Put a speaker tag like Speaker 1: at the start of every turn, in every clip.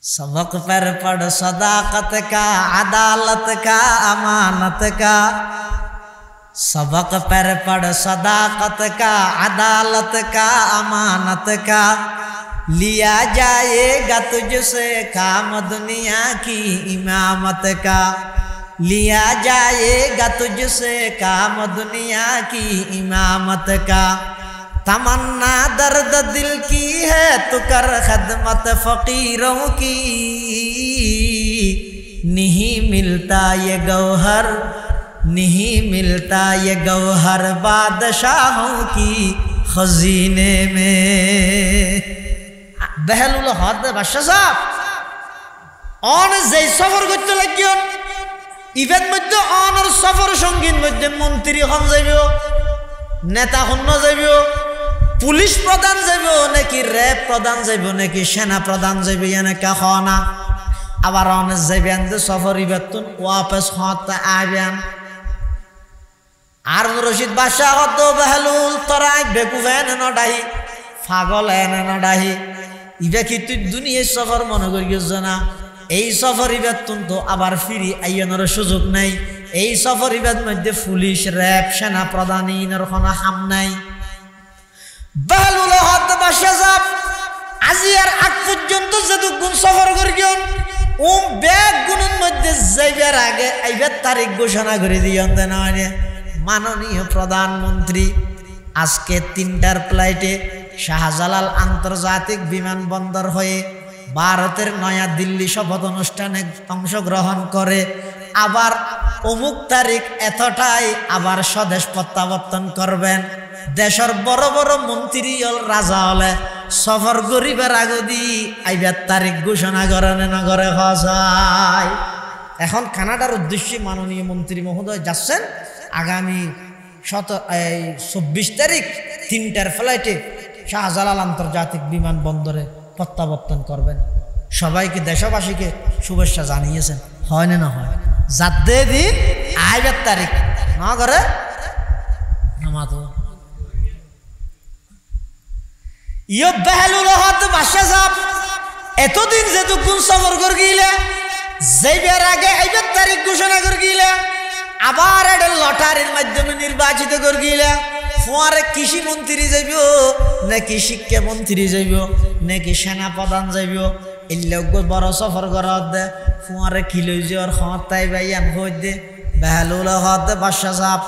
Speaker 1: सबक पर पढ़ सदाकत का, अदालत का, अमानत का। सबक पर पढ़ सदाकत का, अदालत का, अमानत का। लिया जाएगा तुझसे काम दुनिया की इमामत का। लिया जाएगा तुझसे काम दुनिया की इमामत का। तमन्ना दर्द दिल की है तू कर खदमत फकीरों की। नहीं मिलता ये गौहर, नहीं मिलता ये गौहर बादशाहों की खजीने में। বেহলুল হদ বাদশা সাহেব অন যে সফর করতে লাগিয়ন ইভেন মধ্যে অনর সফর সঙ্গীর মধ্যে মন্ত্রী হন যাইব, নেতা হন যাইব, পুলিশ প্রধান যাইব নাকি র্যাব প্রধান যাইব নাকি সেনা প্রধান যাইব এনেকা হনা। আবার অনেক যাইবেন যে সফর ইবেতুন ওয়াপস হতে আইবেন। আর রশিদ বাদশা হদ বেহলুল তরাই বেকুফেন নডাহি পাগল এনে নডাহি ইবে কি তুই দুনিয়ার সফর মনে করিস না? এই সফর ইবেতুন তো আবার ফিরি আইয়ানোর সুযোগ নাই। এই সফর ইবের মধ্যে পুলিশ র্যাব সেনা প্রধান ইনের কোনো হাম নাই। বেহলুল হদ বাদশা সাহেব আজি আর আগ পর্যন্ত যেটুকুন সফর করিয়ন ও ব্যাগ গুণের মধ্যে যাইবার আগে আইবার তারিখ ঘোষণা করে দিয়ন দেন। মাননীয় প্রধানমন্ত্রী আজকে ৩টার ফ্লাইটে শাহজালাল আন্তর্জাতিক বিমানবন্দর হয়ে ভারতের নয়া দিল্লি শপথ অনুষ্ঠানে অংশগ্রহণ করে আবার অমুক তারিখ এতটাই আবার স্বদেশ প্রত্যাবর্তন করবেন। দেশের বড় বড় মন্ত্রী রাজা হলে সফর গরিবের আগদি আইবার তারিখ ঘোষণা করেন না করে হসায়। এখন কানাডার উদ্দেশ্যে মাননীয় মন্ত্রী মহোদয় যাচ্ছেন আগামী ২৪ তারিখ ৩টার ফ্লাইটে শাহজালাল আন্তর্জাতিক বিমানবন্দরে প্রত্যাবর্তন করবেন। সবাইকে দেশবাসীকে শুভেচ্ছা জানিয়েছেন, হয় না হয়? যাতে দিন আইবার তারিখ না করে নামাতো ইয় বেহলুল হদ বাদশা সাহেব এতদিন যেটুকুন সফর করে গিলে যাইবার আগে আইবার তারিখ ঘোষণা করে গিলে আবার এটা লটারির মাধ্যমে নির্বাচিত করে গিলে ফোয়ারে কৃষি মন্ত্রী যাইব নাকি শিক্ষা মন্ত্রী যাইব নাকি সেনা প্রধান যাইব এই লোক বড় সফর করা দে ফোয়ারে কিলো যাওয়ার ক্ষমতাই বাইয়ান হই দে। বেহলুল হদ বাদশা সাহেব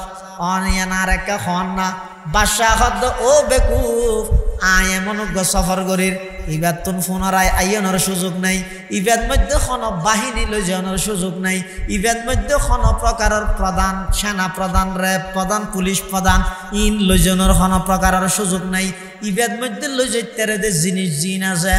Speaker 1: অনিয়ান আর একটা খন না বাদশা হদ ও বেকুফ আয় এমন সফর করির ইবাদ তুন পুনরায় আইয়ানোর সুযোগ নাই। ইবাদ মধ্যে কোনো বাহিনী লই যাওয়ানোর সুযোগ নাই। ইবাদ মধ্যে কোনো প্রকারের প্রধান সেনা প্রধান র্যাব প্রধান পুলিশ প্রধান ইন লই যাওয়ানোর কোনো প্রকারের সুযোগ নাই। ইবাদ মধ্যে লই যাইতে যে জিনিস জিন আছে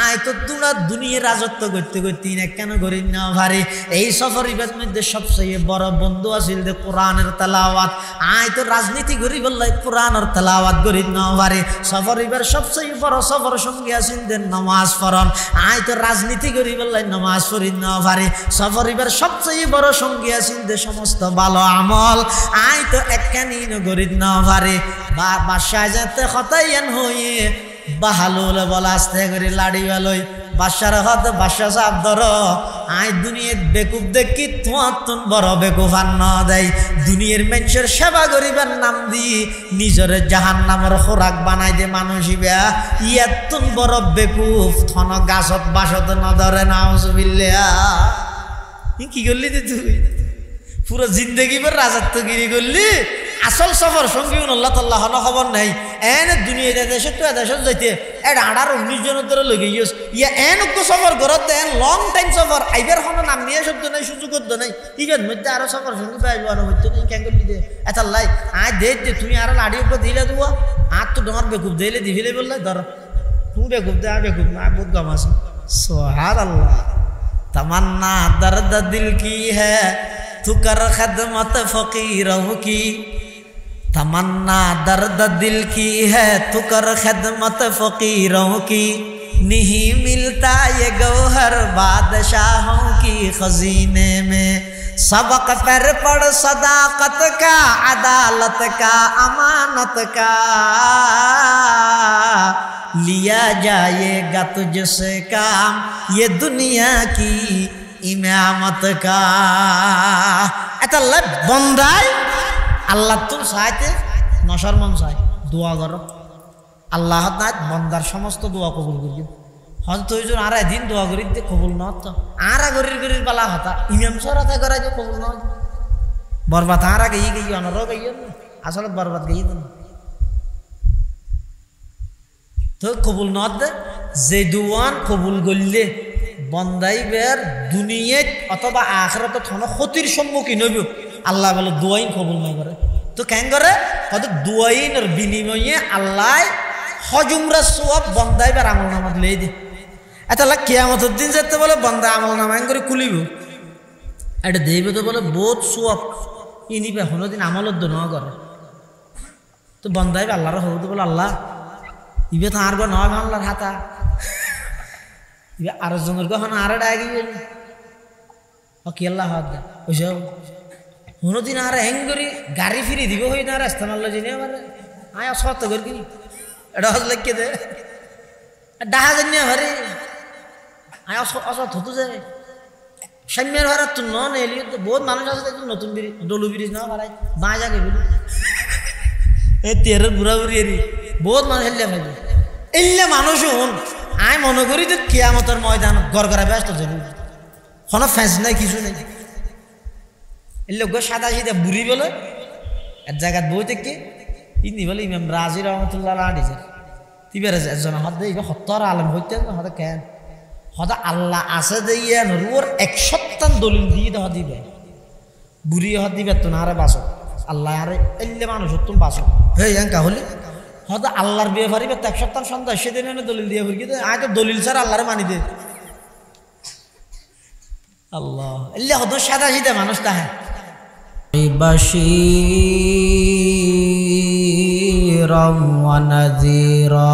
Speaker 1: আয় তো তোমরা দুনিয়ার রাজত্ব করতে করতে না কেন করি না ভারি। এই সফর ইবাদ মধ্যে সবচেয়ে বড় বন্ধু আছিল যে কোরআনের তেলাওয়াত। আয় তো রাজনীতি করি বললে কোরআনের তেলাওয়াত করি না ভারি। সফর ইবার সবচেয়ে বড় সফর সঙ্গী আছেন যে নামাজ পড়ন। আয় তো রাজনীতি করি বললে নামাজ পড়ি না ভারি। সফর ইবার সবচেয়ে বড় সঙ্গী আছেন যে সমস্ত ভালো আমল আয় তো একখানি করি না ভারি। বাদশা যেতে হতাইয়ান হয়ে বাহালুল বলা আস্তে করে লাড়ি ভালোই বাদশার হদ বাদশা সাহেব ধর আয় দুনিয়ার বেকুব দেখি তোমার তুন বড় বেকুব আর ন দেয়। দুনিয়ার মানুষের সেবা করিবার নাম দি নিজের জাহান নামের খোরাক বানাই দে মানুষ ইয়ার তুন বড় বেকুব থন গাছত বাসত ন ধরে নাউজুবিল্লাহ। কি করলি তুই পুরো জিন্দগি ভর রাজত্বগিরি করলি। আসল সফর সঙ্গী আল্লাহ তাল্লাহ খবর নাই। এনে দুনিয়া দেশে তো দেশত যাইতে এটা 18-19 জনের ধরে লগে গিয়েছ ইয়া এনক সফর ঘরত দেন লং টাইম সফর আইবার কোনো নাম নিয়ে শব্দ নাই সুযোগ নাই। ইভেন মধ্যে আরো সফর সঙ্গী পাইব আর হইতো না কেন করলি দে এটা লাই আয় দে তুমি আর লাড়ি উপর দিলে দেবো আর তো ডর বেকুব দিলে দিবিলে বললে ধর তুই বেকুব দে আর বেকুব না বহুত গম আছে। সুবহানাল্লাহ। तमन्ना दर्द दिल की है तू कर खदमत फकीरों की। तमन्ना दर्द दिल की है तू कर खदमत फकीरों की। नहीं मिलता ये गौहर बादशाहों की खजीने में। सबक पर पढ़ सदाकत का, अदालत का, अमानत का, लिया जाएगा तुझसे काम, ये दुनिया की इमामत का। এটা বন্দায় আল্লাহ তো চাইতে নশার মন চাই দোয়া করো আল্লাহ নাই বন্দার সমস্ত দোয়া কবুল করি। হয়তো তুইজন আর একদিন দোয়া করি কবুল ন তো আর গরির গরির পালা হতা ইমাম সরাতে করাই যে কবুল ন বরবাদ আর গেই গেই অনরও গেই আসলে বরবাদ গেই তো কবুল ন দে যে দোয়ান কবুল করলে বন্দাইবের দুনিয়াত অথবা আখিরাতে কোনো ক্ষতির সম্মুখীন হইব আল্লাহ বলে দোয়াইন কবুল না করে। তো কেন করে হয়তো দোয়াইনের বিনিময়ে আল্লাহ হজুমরা সওয়াব বন্দাইবের আমল নামাত লই দে। এটা কিয়ামতের দিন যেতে বলে বন্দা আমল নামা করে খুলিব এটা দেবে তো বলে বহুত সওয়াব ইনিবে কোনোদিন আমলত দ ন করে। তো বন্দাইবে আল্লাহর হতে বলে আল্লাহ ইবে তো আর গো নয় বাংলার হাতা আর জনের কখন আর ডাকি কি আল্লাহ হাত দে ওইসব কোনোদিন আর হ্যাং করি গাড়ি ফিরি দিব হই না রাস্তা মারল জিনে মানে আয় সত করি কি এটা হজ লেখকে দে ডাহা জানি হরে আয় অসৎ হতো যায় সাম্যের ঘর তো নন এলি তো বহুত মানুষ আছে দেখুন নতুন ব্রিজ ডলু ব্রিজ না ভাড়াই বাঁ যাকে বলি এই তেরের বুড়া বুড়ি এরি বহুত মানুষ হেলিয়া ফেলবে এলে মানুষ হন আয় মনে করি তো কিয়ামতের ময়দান গড় গড়া ব্যস্ত যাবে কোনো ফ্যাঁস নাই কিছু নেই এই লোক সাদা সিধা বুড়ি বলে এক জায়গায় বই থেকে ইনি বলে ইমাম রাজি রহমতুল্লাহ আনিছে তিবের একজন হতে সত্তর আলম হইতে হতে কেন হতে আল্লাহ আছে দিয়ে রুয়ার 100 দলিল দিয়ে দেওয়া দিবে বুড়ি হত দিবে তো না আরে বাসো আল্লাহ আরে এলে মানুষ তুমি বাসো হ্যাঁ এঙ্কা হলে হয়তো আল্লাহর বিয়ে পারিবে 100 সন্ধ্যা সেদিন দলিল দিয়ে ফুরকি আয় তো দলিল ছাড়া আল্লাহরে মানি দে আল্লাহ এলে হতো সাদা সিধা মানুষটা হ্যাঁ বাশীরাম ওয়া নাযীরা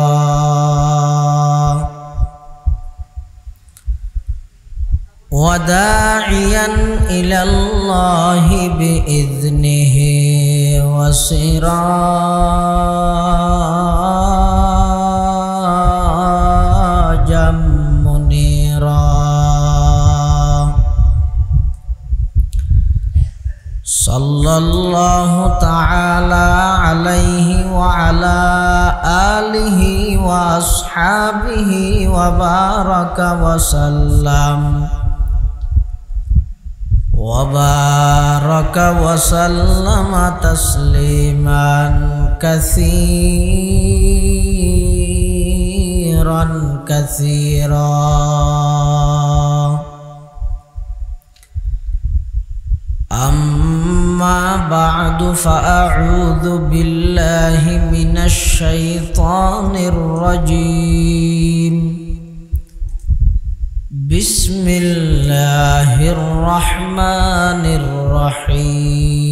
Speaker 1: ওয়া দাঈয়ান ইলাল্লাহি বিইذনিহি ওয়া সিরাজাম মুনীরা সাল্লাল্লাহু তাআলা আলাইহি ওয়া আলা আলিহি ওয়া আসহাবিহি ওয়া বারাকা ওয়া সাল্লাম وبارك وسلم تسليما كثيرا كثيرا أما بعد فأعوذ بالله من الشيطان الرجيم بسم الله الرحمن الرحيم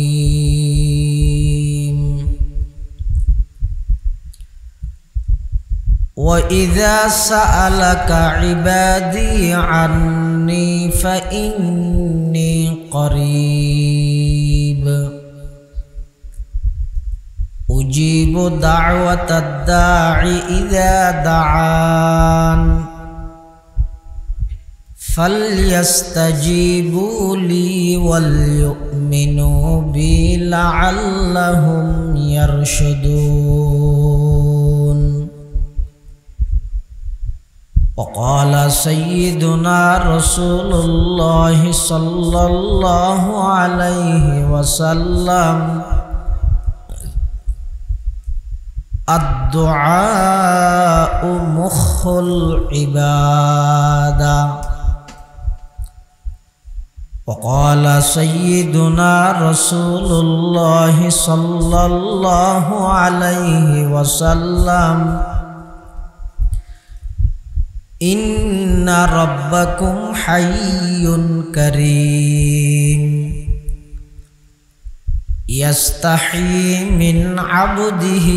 Speaker 1: وإذا سألك عبادي عني فإني قريب أجيب دعوة الداعي إذا دعان فليستجيبوا لي وليؤمنوا بي لعلهم يرشدون وقال سيدنا رسول الله صلى الله عليه وسلم الدعاء مخ العبادة وقال سيدنا رسول الله صلى الله عليه وسلم إن ربكم حي كريم يستحيي من عبده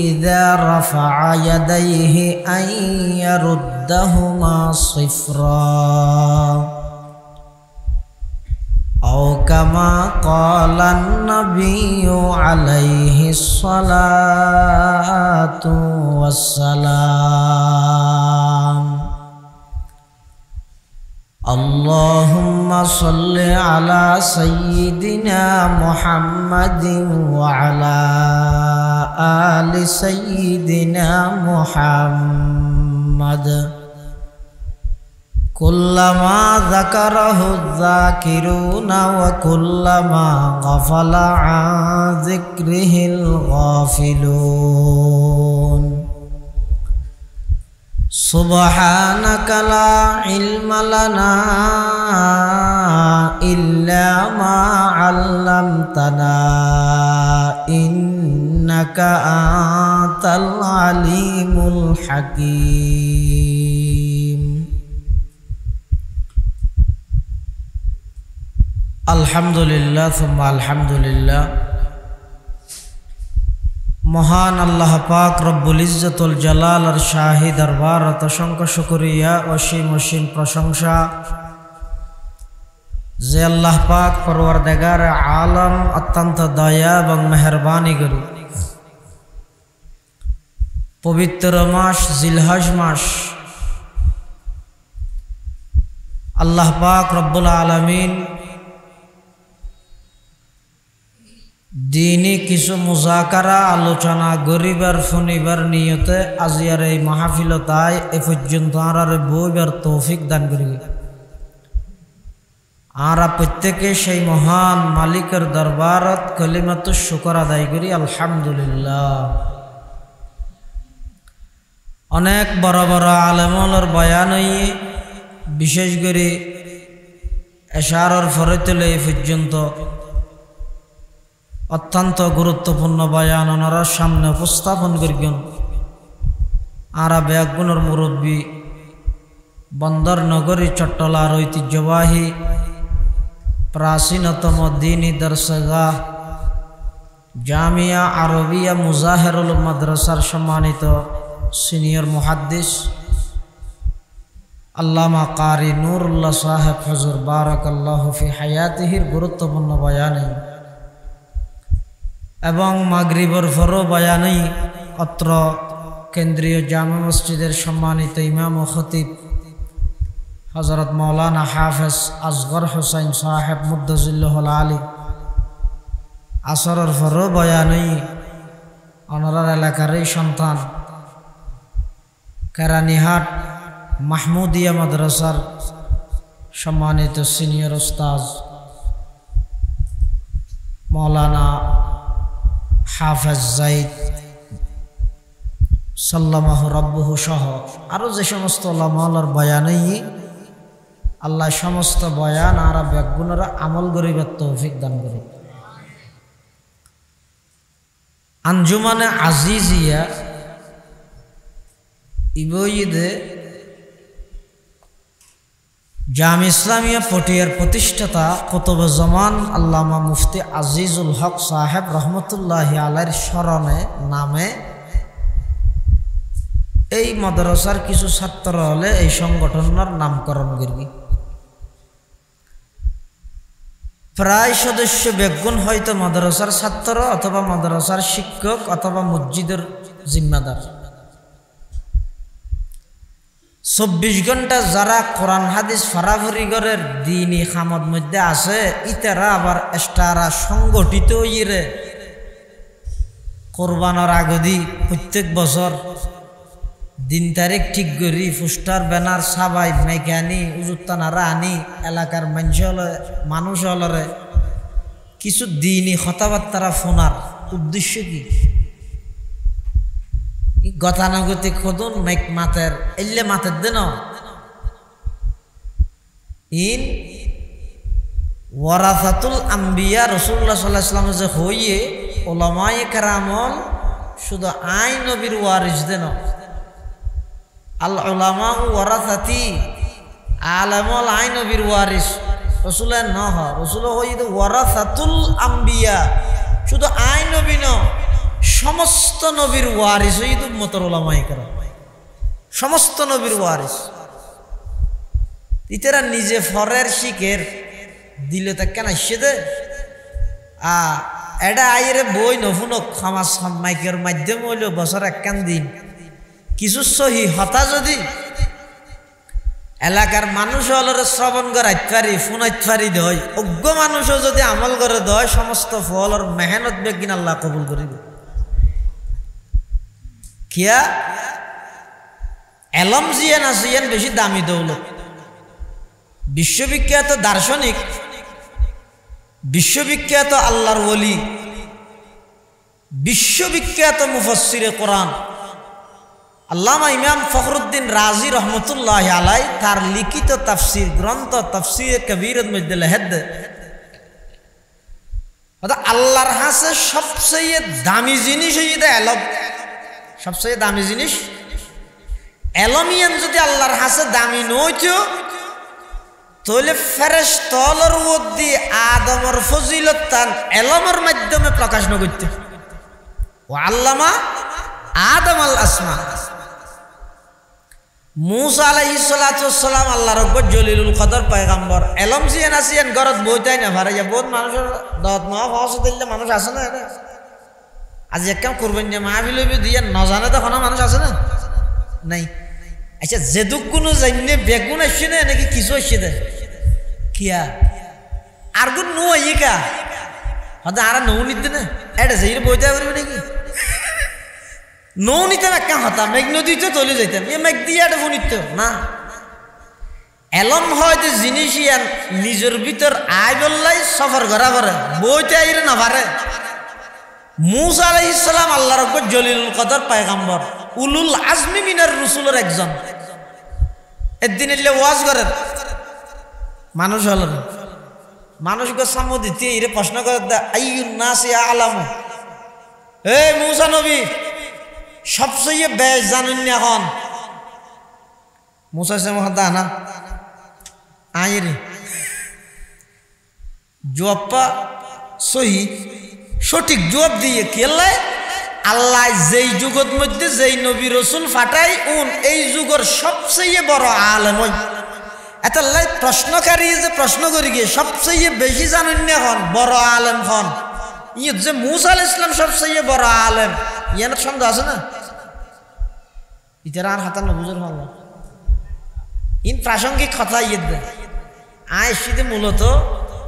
Speaker 1: إذا رفع يديه أن يردهما صفرا أو كما قال النبي عليه الصلاة والسلام اللهم صل على سيدنا محمد وعلى آل سيدنا محمد كلما ذكره الذاكرون وكلما غفل عن ذكره الغافلون سبحانك لا علم لنا إلا ما علمتنا إنك أنت العليم الحكيم الحمد لله ثم الحمد لله মহান আল্লাহ পাক রব্বুল ইজ্জতুল জালাল শাহী দরবার অসংখ্য শুকরিয়া অসীম অসীম প্রশংসা যে আল্লাহ পাক পরওয়ারদিগার আলম অত্যন্ত দয়া এবং মেহেরবানি করে পবিত্র মাস জিলহজ মাস আল্লাহ পাক রব্বুল আলামিন দিনী কিছু মুজাকারা আলোচনা গরিবার শুনিবার নিয়তে আজিয়ার এই মাহফিলতায় এ পর্যন্ত আর বইবার তৌফিক দান করি আরা প্রত্যেকে সেই মহান মালিকের দরবারত কলিমাতুশ শুকর আদায় করি আলহামদুলিল্লাহ। অনেক বড় বড় আলেমর বয়ান হইয়ে বিশেষ করে এশারর ফরে তুলে এই পর্যন্ত অত্যন্ত গুরুত্বপূর্ণ বয়ান ওনারা সামনে উপস্থাপন করিবেন। আরা ব্যাগুনের মুরব্বী বন্দর নগরী চট্টলার ঐতিহ্যবাহী প্রাচীনতম দ্বীনী দরসগাহ জামিয়া আরবিয়া মুজাহিরুল মাদ্রাসার সম্মানিত সিনিয়র মুহাদ্দিস আল্লামা কারি নুরুল্লাহ সাহেব হুজুর বারাকাল্লাহু ফি হায়াতিহির গুরুত্বপূর্ণ বয়ানে এবং মাগরিবর ফরো বয়ানেই অত্র কেন্দ্রীয় জামে মসজিদের সম্মানিত ইমাম ও খতিব হযরত মাওলানা হাফেজ আসগর হোসেন সাহেব মুদ্দাজিল্লাহুল আলী আসরের ফরো বয়ানেই অনারার এলাকারই সন্তান কেরানীহাট মাহমুদিয়া মাদ্রাসার সম্মানিত সিনিয়র উস্তাজ মাওলানা হাফেজ জাইদ সাল্লামাহু রাব্বুহু সহ আরও যে সমস্ত ওলামার বয়ানেই আল্লাহ সমস্ত বয়ান আর ব্যাগুণরা আমল করিবার তৌফিক দান করে। আঞ্জুমানে আজিজিয়া ইবইদে জামি ইসলামিয়া পটিয়ার প্রতিষ্ঠাতা কুতুবুজ্জামান আল্লামা মুফতি আজিজুল হক সাহেব রহমতুল্লাহি আলাইহির স্মরণে নামে এই মাদ্রাসার কিছু ছাত্র হলে এই সংগঠনের নামকরণ করবি। প্রায় সদস্য বেগুন হয়তো মাদ্রাসার ছাত্র অথবা মাদ্রাসার শিক্ষক অথবা মসজিদের জিম্মাদার। 24 ঘন্টা যারা কোরআন হাদিস ফারাফরিগরের দিনী খামত মধ্যে আছে ইতারা আবার এস্টারা সংগঠিত হইরে কোরবানোর আগদি প্রত্যেক বছর দিন তারিখ ঠিক করি পোস্টার ব্যানার সাবাই মেকানি উজুত্তানারা আনি এলাকার মানুষ হলরে কিছু দিনই কথাবার্তারা ফোনার উদ্দেশ্য কি গতানুগতিক খোদন মেক মাতের এলে মাতের দেন ইন ওয়ারাসাতুল আম্বিয়া রাসূলুল্লাহ সাল্লাল্লাহু আলাইহি ওয়াসাল্লাম যে হইয়ে উলামায়ে কেরামল শুধু আই নবীর ওয়ারিস দেন আল উলামা ওয়ারাসাতি আলামল আই নবীর ওয়ারিস রাসূলের নহ রাসূল হইয়ে ওয়ারাসাতুল আম্বিয়া শুধু আই নবী ন সমস্ত নবীর ওয়ারিস হইয়ে উম্মতের উলামায়ে কেরাম সমস্ত নবীর ওয়ারিস ইতারা নিজে ফরের শিখের দিলে তা কেন আসছে দে এটা আইরে বই নফুনক সমাজ মাইকের মাধ্যমে হইল বছর একখান দিন কিছু সহি হতা যদি এলাকার মানুষ হলরে শ্রবণ করাইতে পারি শুনাইতে পারি দয় অজ্ঞ মানুষও যদি আমল করে দয় সমস্ত ফলর মেহনত বেগিন আল্লাহ কবুল করিব কিয়া এলম জিয়ান আসিয়ান বেশি দামি দৌলত বিশ্ববিখ্যাত দার্শনিক বিশ্ববিখ্যাত আল্লাহর ওলি বিশ্ববিখ্যাত মুফাসসিরে কোরআন আল্লামা ইমাম ফখরুদ্দিন রাজি রহমতুল্লাহ আলাই তার লিখিত তাফসির গ্রন্থ তাফসিরে কবীরের মধ্যে লেখেন আল্লাহর হাসে সবচেয়ে দামি জিনিস এটা এলম সবচেয়ে দামি জিনিস এলমিয়ান যদি আল্লাহর হাসে দামি নইতো তাহলে ফেরেশতার মধ্যে আদমের ফজিলত তান এলমের মাধ্যমে প্রকাশ ন করতে ও আল্লামা আদম আল আসমা মুসা আলাইহিস সালাতু ওয়াস সালাম আল্লাহর আকবার জলিলুল কদর পয়গম্বর এলম জিয়ান আসিয়ান গরত বইতাই না ভারে বহুত মানুষের দত না ফাওস দিলে মানুষ আছে না আজ একদম করবেন যে মাহফিল হইবে দিয়ে না জানে তো কোনো মানুষ আছে না নাই আচ্ছা যেদুক কোনো জাননে বেগুন আসছে না নাকি কিছু আসছে দে কিয়া আর গুণ নো আইকা হয়তো আর নৌ নিতে না এটা সেই বইতে পারবে নাকি নৌ নিতাম একটা হতাম মেঘ নদীতে চলে যেতাম এ মেঘ দিয়ে একটা ফোনিত না এলম হয়তো জিনিস ইয়ান নিজের ভিতর আয় বললাই সফর করা পারে বইতে আইরে না পারে মুসা আলাইহিস সালাম আল্লাহর আকবার জলিলুল কদর পয়গম্বর উলুল আজমি মিনার রসুলের একজন একদিন এলে ওয়াজ করেন মানুষ হলেন মানুষকে সামু দিতে এরে প্রশ্ন করে আইয়ুন নাসি আলামু এ মুসা নবী সবচেয়ে বেশ জানেন না এখন মুসা সে মহাদা না আইরে জবাবটা সহি সঠিক জবাব দিয়ে কেলাই আল্লাহ যেই যুগের মধ্যে যেই নবী রসুল ফাটাই এই যুগের সবচেয়ে বড় আলেম হই এত প্রশ্নকারী যে প্রশ্ন করি গিয়ে সবচেয়ে বেশি জানেন না হন বড় আলেম হন ইয়ে যে মুসা আলাইহিস সালাম সবচেয়ে বড় আলেম ইয়ার সন্দেহ আছে না ইতারা আর হাতান বুঝুর হল ইন প্রাসঙ্গিক কথা ইয়ে দে আইসিতে মূলত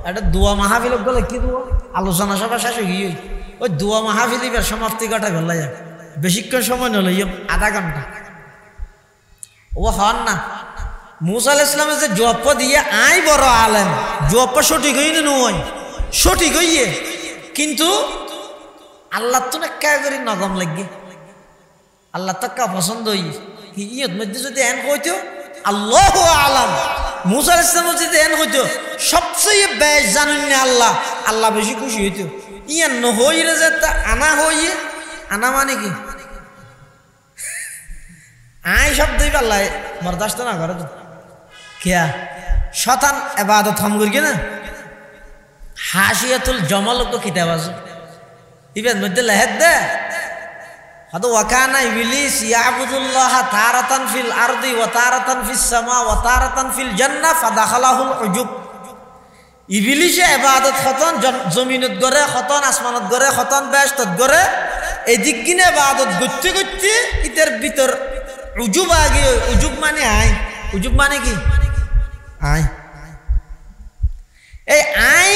Speaker 1: একটা দোয়া মাহফিল গেলে কি দোয়া আলোচনা সভা শেষ হয়ে গিয়ে ওই দোয়া মাহফিল এবার সমাপ্তি ঘটা গেল বেশিক্ষণ সময় নল আধা ঘন্টা ও হন না মুসা আলাইহিস সালামের যে জবাব দিয়ে আই বড় আলেম জবাব সঠিক হই না নয় সঠিক হইয়ে কিন্তু আল্লাহ তো না কে করি নগম লাগে আল্লাহ তো কা পছন্দ হই ইয়ত মধ্যে যদি এন কইতো আল্লাহু আলাম মুসা আলাইহিস সালাম যদি এন হইতো সবচেয়ে বেশ জানেন না আল্লাহ আল্লাহ বেশি খুশি হইতো ইয়ান নহইরে যে আনা হইয়ে আনা মানে কি আই শব্দই আল্লাহ বরদাস্ত না করে তো কিয়া শতান ইবাদত হম করি না হাসিয়াতুল জমাল তো কিতাব আছে ইবেন মধ্যে লেহেদ দে হয়তো ওয়াকানা ইবলিস ইয়াবুদুল্লাহ তারাতান ফিল আরদি ওয়া তারাতান ফিস সামা ওয়া তারাতান ফিল জান্নাহ ফাদাখালাহুল উজুব ইবলিসে ইবাদত খতন জমিনত গরে খতন আসমানত গরে খতন বেহেশতত গরে এদিক কিনে ইবাদত করতে করতে ইতার ভিতর উজুব আগে উজুব মানে আই উজুব মানে কি আই এই আই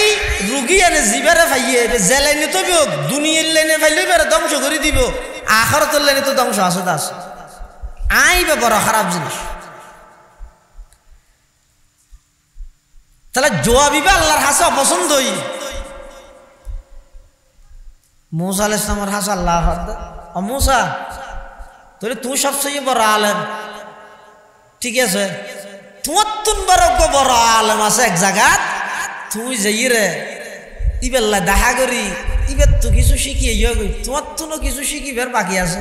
Speaker 1: রুগী এনে জিবারে ফাইয়ে জেলাইনে তো দুনিয়ার লাইনে ফাইলে বেড়ে ধ্বংস করে দিব আখিরাতের লাইনে তো ধ্বংস আছে দাস আই বে বড় খারাপ জিনিস তাহলে জবাবিবা আল্লাহর হাসা অপছন্দ হই মুসা আলাইহিস সালামের হাসা আল্লাহ ও মুসা তোরে তুই সবচেয়ে বড় আলেম ঠিক আছে তোমার তুন বড় আলেম আছে এক জায়গাত তুই যাই রে ইবেল্লা দেখা করি ইবের তো কিছু শিখিয়ে ইয়ে গই তোমার তো কিছু শিখিবার বাকি আছে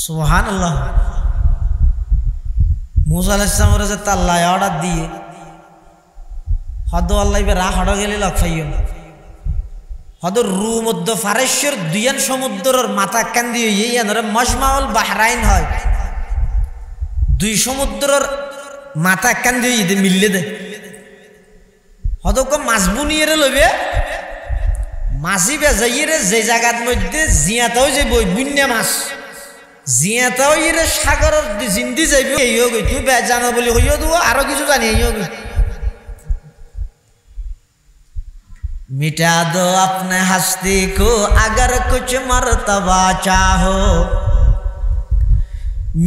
Speaker 1: সুবহানাল্লাহ মুসা আলাইহিস সালামের যে আল্লাহ অর্ডার দিয়ে হদ আল্লাহ ইবে রাখ হড় গেলে লক ফাইও হদ রু মধ্য ফারেশ্বর দুয়ান সমুদ্রের মাথা কান্দি এই আনরে মজমাউল বাহরাইন হয় দুই সমুদ্রের মাথা কান্দি ইদে মিললে দে হদক মাছ বুনিয়ে লইবে মাছি বেজাইরে যে জায়গার মধ্যে জিয়াতাও যে বই বুন্যা মাছ জিয়াতাও ইরে সাগরের জিন্দি যাইব এই হোক তুই বে জানো বলি হইও দেবো আরো কিছু জানি এই হোক मिटा दो अपने हस्ती को अगर कुछ मर्तबा चाहो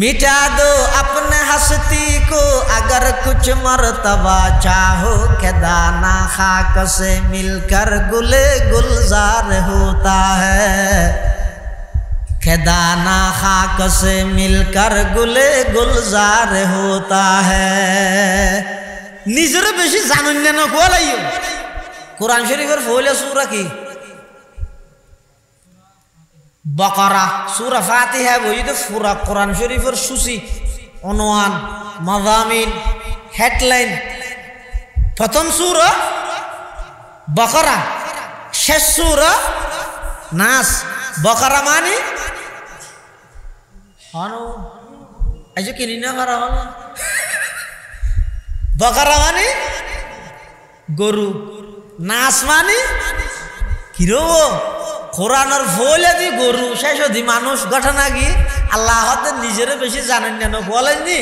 Speaker 1: मिटा दो अपने हस्ती को अगर कुछ मर्तबा चाहो के दाना खाक से मिलकर गुले गुलजार होता है के दाना खाक से मिलकर गुले गुलजार होता है निजर बेशी जानन न कोलाइयो कुरान शरीफर फौले सूरा की बकरा सूरा फातिहा वही तो पूरा कुरान शरीफर सूची उन्वान मज़ामिन हेडलाइन प्रथम सूरा बकरा शेष सूरा नास बकरा मानी हानो ऐसे किन्हीं ना करा होगा बकरा मानी गरु नास मानी किरो কোরআনের ফলে দি গরু শেষ দি মানুষ ঘটনা কি আল্লাহ নিজের বেশি জানেন না বলেননি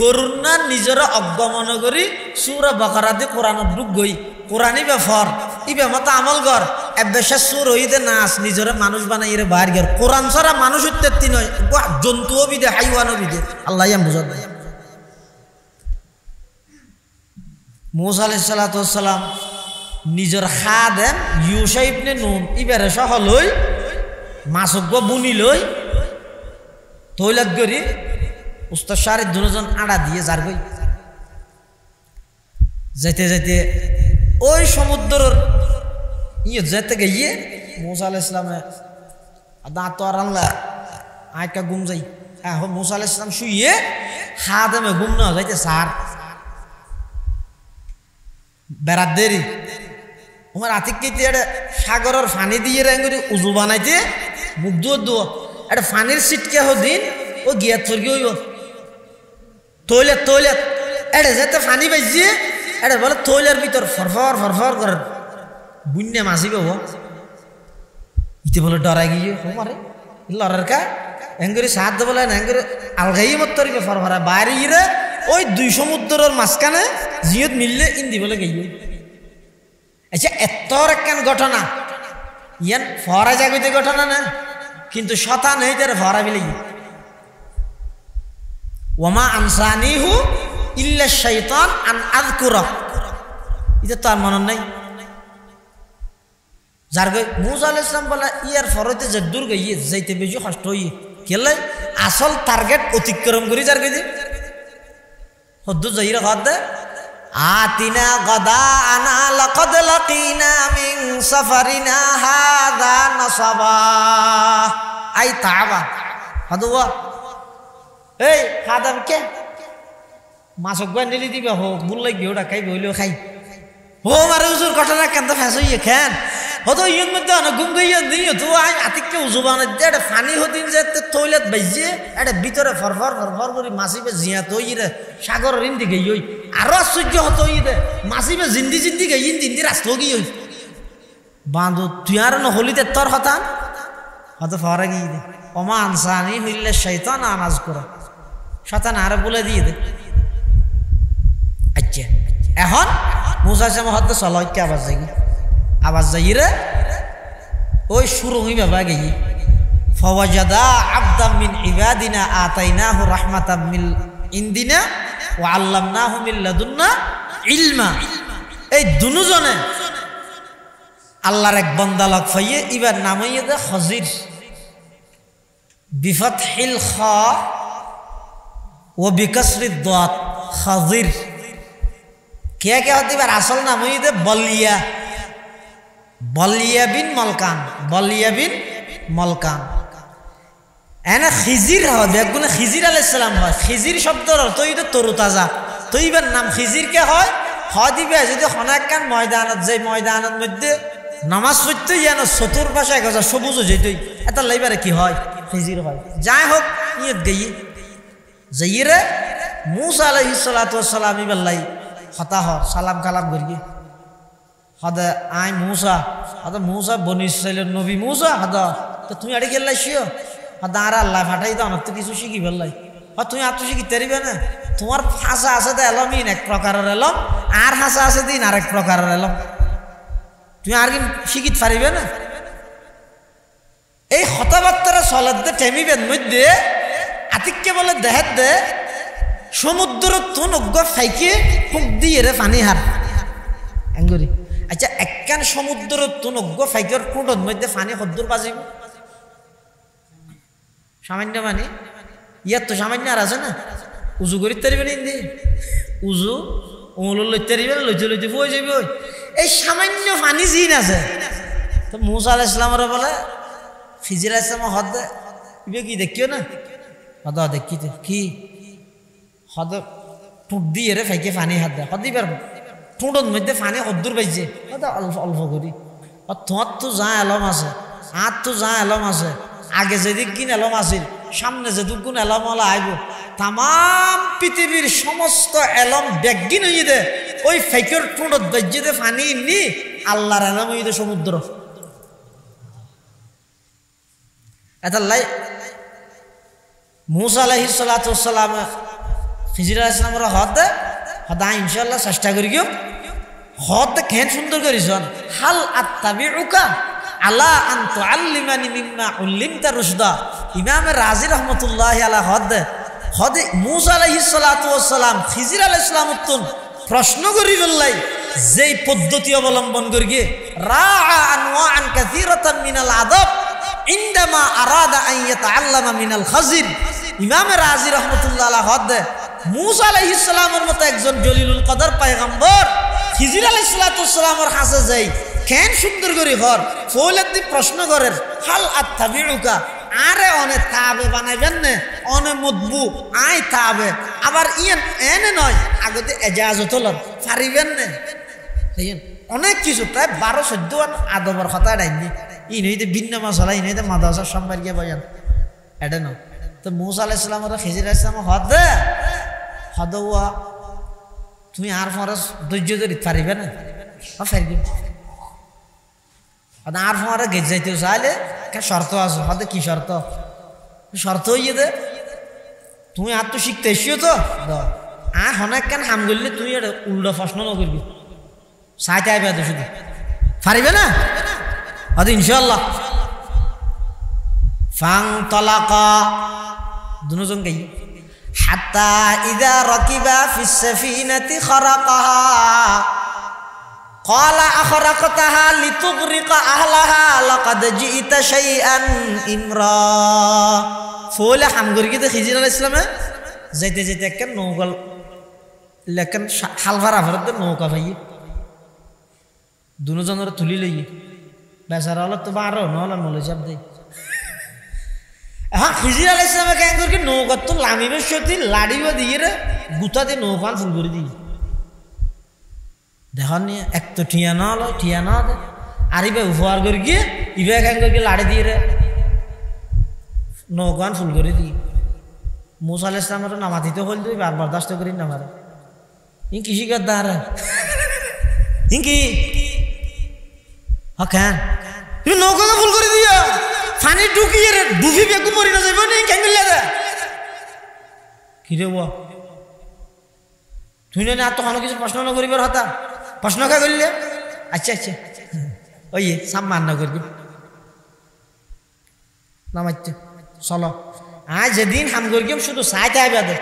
Speaker 1: গরুর না নিজের অজ্ঞমন করি সূরা বাকারা দি কোরআনের ঢুক গই কোরআনই ব্যাপার ইবে মত আমল কর এবেশে সুর হইতে নাস নিজের মানুষ বানাই রে বাইর গের কোরআন ছাড়া মানুষ উত্তেতি নয় জন্তুও বিদে হাইওয়ানও বিদে আল্লাহ ইয়াম বুঝাত দেয় মুসা আলাইহিস সালাতু ওয়াস সালাম নিজের খাদেম ইউসা ইবনে নুন ইবারে সহ লই মাছক বুনি লই তৈলাত করি উস্তাদ শারিদ দুজন আড়া দিয়ে যার গই যেতে যেতে ওই সমুদ্রের ইয়ে যেতে গিয়ে মুসা আলাইহিস সালামে দাঁত আর আল্লাহ আয়কা ঘুম যাই এখন মুসা আলাইহিস সালাম শুয়ে খাদেমে ঘুম না যাইতে সার বেড়াত দেরি তোমার আতিককে সাগরের ফানি দিয়ে রেঙ্গুরি উজু বানাইতে মুখ দো একটা ফানির সিটকে দিন ও গিয়া চর্গি হইব তৈলের তৈলের এটা যেতে ফানি বাজিয়ে এটা বলে তৈলের ভিতর ফরফর ফরফর করে বুন্যা মাছি পাবো ইতে বলে ডরাই গিয়ে মারে লড়ার কা এঙ্গুরি সাহায্য বলে না এঙ্গুরি আলগাই মত তরিবে ফরফরা বাইরে গিয়ে ওই 2 সমুদ্রের মাঝখানে জিয়ত মিললে ইন্দি বলে গিয়ে আচ্ছা এত একখান ঘটনা ইয়ান ফরা জাগিতে ঘটনা না কিন্তু শতান হই তার ফরা বিলে ওমা আনসানিহু ইল্লা শাইতান আন আযকুরা এটা তো আর মনে নাই যার গই মুসা আলাইহিস সালাম বলে ইয়ার ফরতে যে দূর গইয়ে যাইতে বেশি কষ্ট হই কেলে আসল টার্গেট অতিক্রম করি যার গই হদ্দু যাইরা হদ্দে आतिना गदा आना लक़द लक़ीना मिन सफरिना हादा नसबा आई ताबा हदुआ ए खादम के मासक गन निली दिबे हो बुल्ले गेउडा खाइ बइलो खाइ हो मारे हुजूर घटना केन त फासइए खान হতো ইয়ন মধ্যে না ঘুম গইয়া দিও তো আই আতিককে উজুবানা দেড় ফানি হদিন যেতে টয়লেট বাইজে এটা ভিতরে ফরফর ফরফর করে মাছিবে জিয়া তইরে সাগর রিন্দি গই আরো আশ্চর্য হতো ইদে মাছিবে জিন্দি জিন্দি গই ইন্দি রাস্তা গই বাঁধো তুই আর ন হলিতে তোর হতান হতো ফরা গই দে ওমা আনসানি হইলে শয়তান আনাজ করে শয়তান আর বলে দিয়ে দে আচ্ছা এখন মুসা সামে হতো সলাইতে আওয়াজ যাই আওয়াজ যাইরে ওই শুরু হইবা বাগি ফাওয়াজাদা আবদাম মিন ইবাদিনা আতাইনাহু রাহমাতাম মিন ইনদিনা ওয়া আল্লামনাহু মিন লাদুন্না ইলমা এই দুজনে আল্লাহর এক বান্দা লাগ ফাইয়ে ইবার নামাইয়ে দে খজির বিফাতহিল খা ওয়া বিকাসরিদ দাত খজির কে কে হতে বার আসল নাম হইয়ে দে বলিয়া বলিয়া বিন মলকান বলিয়া বিন মলকান এনে খিজির হয় দেখগুলো খিজির আলাইহিস সালাম হয় খিজির শব্দর অর্থ হইতে তরু তাজা তো ইবার নাম খিজির কে হয় দিবে যদি হনাকান ময়দানত যে ময়দানের মধ্যে নামাজ পড়তে যেন চতুর্পাশে এক সবুজ যেতই এটা লাইবারে কি হয় খিজির হয় যাই হোক ইয়ে গিয়ে যাইরে মুসা আলাইহিস সালাতু ওয়াস সালাম ইবাল্লাই হতা হ সালাম কালাম করি হদা আই মুসা হদা মুসা বনি ইসরাইলের নবী মুসা হদা তো তুমি আড়ে গেল্লাইছিও হদা আর আল্লাহ ফাটাই তো অনেক তো কিছু শিখি ফেললাই তুমি আর তো শিখিতে পারিবে না তোমার ভাষা আছে তো এলমিন এক প্রকারের এলম আর ভাষা আছে দিন আরেক প্রকারের এলম তুমি আর কি শিখিতে পারিবে না এই কথাবার্তারা চলার দে টেমিবেন মধ্যে আতিককে বলে দেহের দে সমুদ্র তো নগ্য ফাইকে ফুক দিয়ে রে পানি হার এঙ্গুরি আচ্ছা একখান সমুদ্র তো নগ্য ফাইকের ফুটন মধ্যে পানি সদ্দুর বাজিব সামান্য মানে ইয়ার তো সামান্য আর আছে না উজু করি তারিবে না ইন্দি উজু ওমল লইতে পারিবে না লইতে লইতে বই যাবি ওই এই সামান্য পানি জিন আছে তো মুসা আলাইহিস সালামের বলে খিজির আলাইহিস সালাম হদ ইবে কি দেখিও না হদ দেখিতে কি হদ টুট দিয়ে রে ফাইকে পানি হাত দেয় হদি পারবো টুটন মধ্যে পানি সদ্দুর পাইছে হদ অল্প অল্প করি তোমার তো যা এলম আছে আর তো যা এলম আছে আগে যেদিক কিন এলম আছিল সামনে যেদিক কোন এলম হলে আইব তাম পৃথিবীর সমস্ত এলম ব্যাগিন হইয়ে দে ওই ফাইকের টুটত বাজ্যে দে পানি নি আল্লাহর এলম হইয়ে দে সমুদ্র এতাল্লাই মুসা আলাইহিস সালাতু ওয়াস সালাম খিজির আলাইহিস সালামের হদ হদা ইনশাআল্লাহ চেষ্টা করি গিয়ে হদ কেন সুন্দর করিছন হাল আত্তাবিউকা আলা আন তুআল্লিমানি মিম্মা উল্লিমতা রুশদা ইমাম রাজি রাহমাতুল্লাহি আলাইহি হদ মুসা আলাইহিস সালাতু ওয়াস সালাম খিজির আলাইহিস সালামতুন প্রশ্ন করি বললাই যেই পদ্ধতি অবলম্বন করি গিয়ে রাআ আনওয়াআন কাসীরাতান মিনাল আদাব ইনদামা আরাদা আন ইয়াতাআল্লামা মিনাল খাজির ইমাম রাজি রাহমাতুল্লাহ আলাইহি হদ মুসা আলাইহিস সালামের মতো একজন জলিলুল কদর পয়গম্বর খিজির আলাইহিস সালাতু ওয়াস সালামের কাছে যাই কেন সুন্দর করে ঘর ফৌলাদি প্রশ্ন করেন হাল আত্তাবিউকা আরে অনে তাবে বানাইবেন না অনে মদবু আই তাবে আবার ইয়ান এনে নয় আগতে এজাজত লন পারিবেন না অনেক কিছু প্রায় 12-14 আদবের কথা ডাইনি ইনইতে ভিন্ন মশলা ইনইতে মাদ্রাসার সম্পর্কে বয়ান এটা না তো মুসা আলাইহিস সালাম আর খিজির আলাইহিস সালাম হদওয়া তুমি আর ফরজ ধৈর্য ধরে পারিবে না পারবে আর ফরে গেট যাইতে চাইলে শর্ত আছে হতে কি শর্ত শর্ত হইয়ে দে তুমি আর তো শিখতে এসিও তো আর অনেক কেন হাম করলে তুমি উল্টা প্রশ্ন ন করবি চাইতে আইবে তো শুধু পারিবে না হয়তো ইনশাআল্লাহ ফাং তলাকা দুজন গাই হাত্তা ইযা রাকিবা ফিস সাফিনাতি খারাকাহা ক্বালা আখরাকতাহা লিতুগরিকা আহলাহা লাকাদ জিইতা শাইআন ইমরা ফলে হামগরগিতে খিজির আলাইহিস সালামে যাইতে যাইতে একটা নৌকা লেকেন হালভারা ভরতে নৌকা ভাই দুজনের তুলি লই বেচারা হলো তো বারো নহলে নলে চাপ দেই হ্যাঁ খিজির আলাইহিস সালামে কেন করে নৌকা তো লামিবে সতি লাড়িও দিয়ে রে গুতা দিয়ে নৌকা ফুল করে দিই দেখান নিয়ে এক তো ঠিয়া না হলো ঠিয়া না দে আর ইবে উপহার করে গিয়ে ইবে কেন করে লাড়ি দিয়ে রে নৌকান ফুল করে দিই মুসা আলাইহিস সালামের নামাতিতে হল তুই বার বরদাস্ত করি না মারে ই কৃষি কর দাঁড় ইনকি হ্যাঁ তুমি নৌকাকে ফুল করে দিয়া পানি ঢুকিয়ে রে ডুবি বেগু মরি না যাইব নি কেন গেলে দে কি রে বাবা তুই না তো কোনো কিছু প্রশ্ন না করিবার হতা প্রশ্ন কা করলে আচ্ছা আচ্ছা ওই সম্মান না করবি নামাইতে চলো আজ যেদিন হাম করি শুধু সাইতে আইবা দে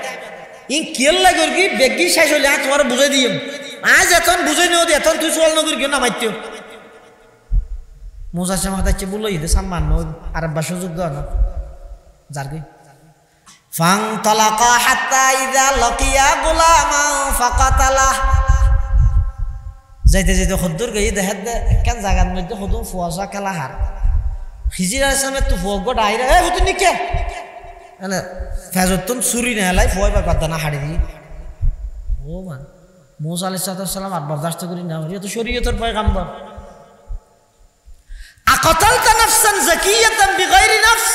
Speaker 1: ইন কেল্লা করি বেগি শেষ হলে তোমার বুঝাই দিম আজ এখন বুঝাই নিও দে এখন তুই চল না করি নামাইতে মুসা সামাদাচ্ছে বললো ইদে সম্মান আর বা সুযোগ দাও না যার কি ফাং তালাকা হাত্তা ইযা লাকিয়া গুলামা ফাকাতালা যাইতে যাইতে খুদ্দুর গই দেখাত দে একখান জায়গার মধ্যে খুদুম ফুয়াশা খেলা হার খিজির আলাইহিস সালামের তো ফুয়া গো ডাইরা এ হুতুন নিকে মানে ফেজতুন চুরি না লাই ফুয়া বা কথা না হাড়ি দি ও মান মুসা আলাইহিস সালাম আর বরদাস্ত করি না এটা তো শরীয়তের পয়গাম্বর আকতালতা নাফসান যাকিয়াতান বিগাইরি নাফস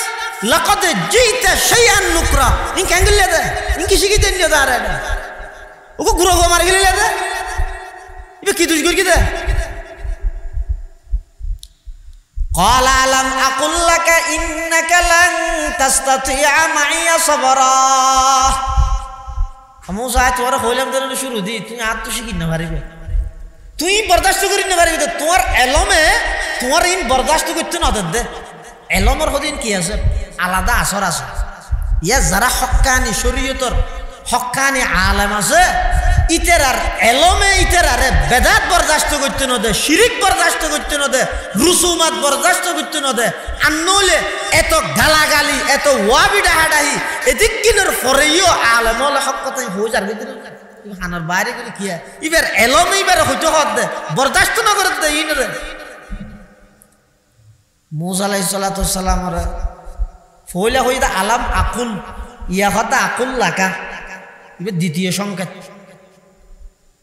Speaker 1: লাকাদ জিতা শাইআন নুকরা ইন কেন গেলে দে ইন কি শিখি দেন দা রে ওকে গুরো গো মার গেলে দে ইবে কি দুজ করি দে قال ألم أقل لك إنك لن تستطيع معي صبرا মুসা তোরা হইলাম ধরে শুরু দি তুমি আর তো শিখি না পারিবে তুই বরদাস্ত করি না পারিবে তোমার এলমে তোমার ইন বরদাস্ত করতে না দে এলমের হদিন কি আছে আলাদা আসর আছে ইয়া যারা হক্কানি শরীয়তর হক্কানি আলেম আছে ইতেরার এলমে ইতেরারে বেদাত বরদাস্ত করতে না দে শিরিক বরদাস্ত করতে না দে রুসুমাত বরদাস্ত করতে না দে আর নইলে এত গালাগালি এত ওয়াবি ডাহাডাহি এদিক কিনের পরেও আলেম হলে হক কথাই হয়ে যার ভিতরে হানার বাইরে করে কি এবার এলমে এবার হইতে হত দে বরদাস্ত না করে দে ইনরে মুসা আলাইহিস সালাতু ওয়াস সালাম রে ফয়লা হইদা আলাম আকুল ইয়া কথা আকুল লাকা এবার দ্বিতীয় সংকেত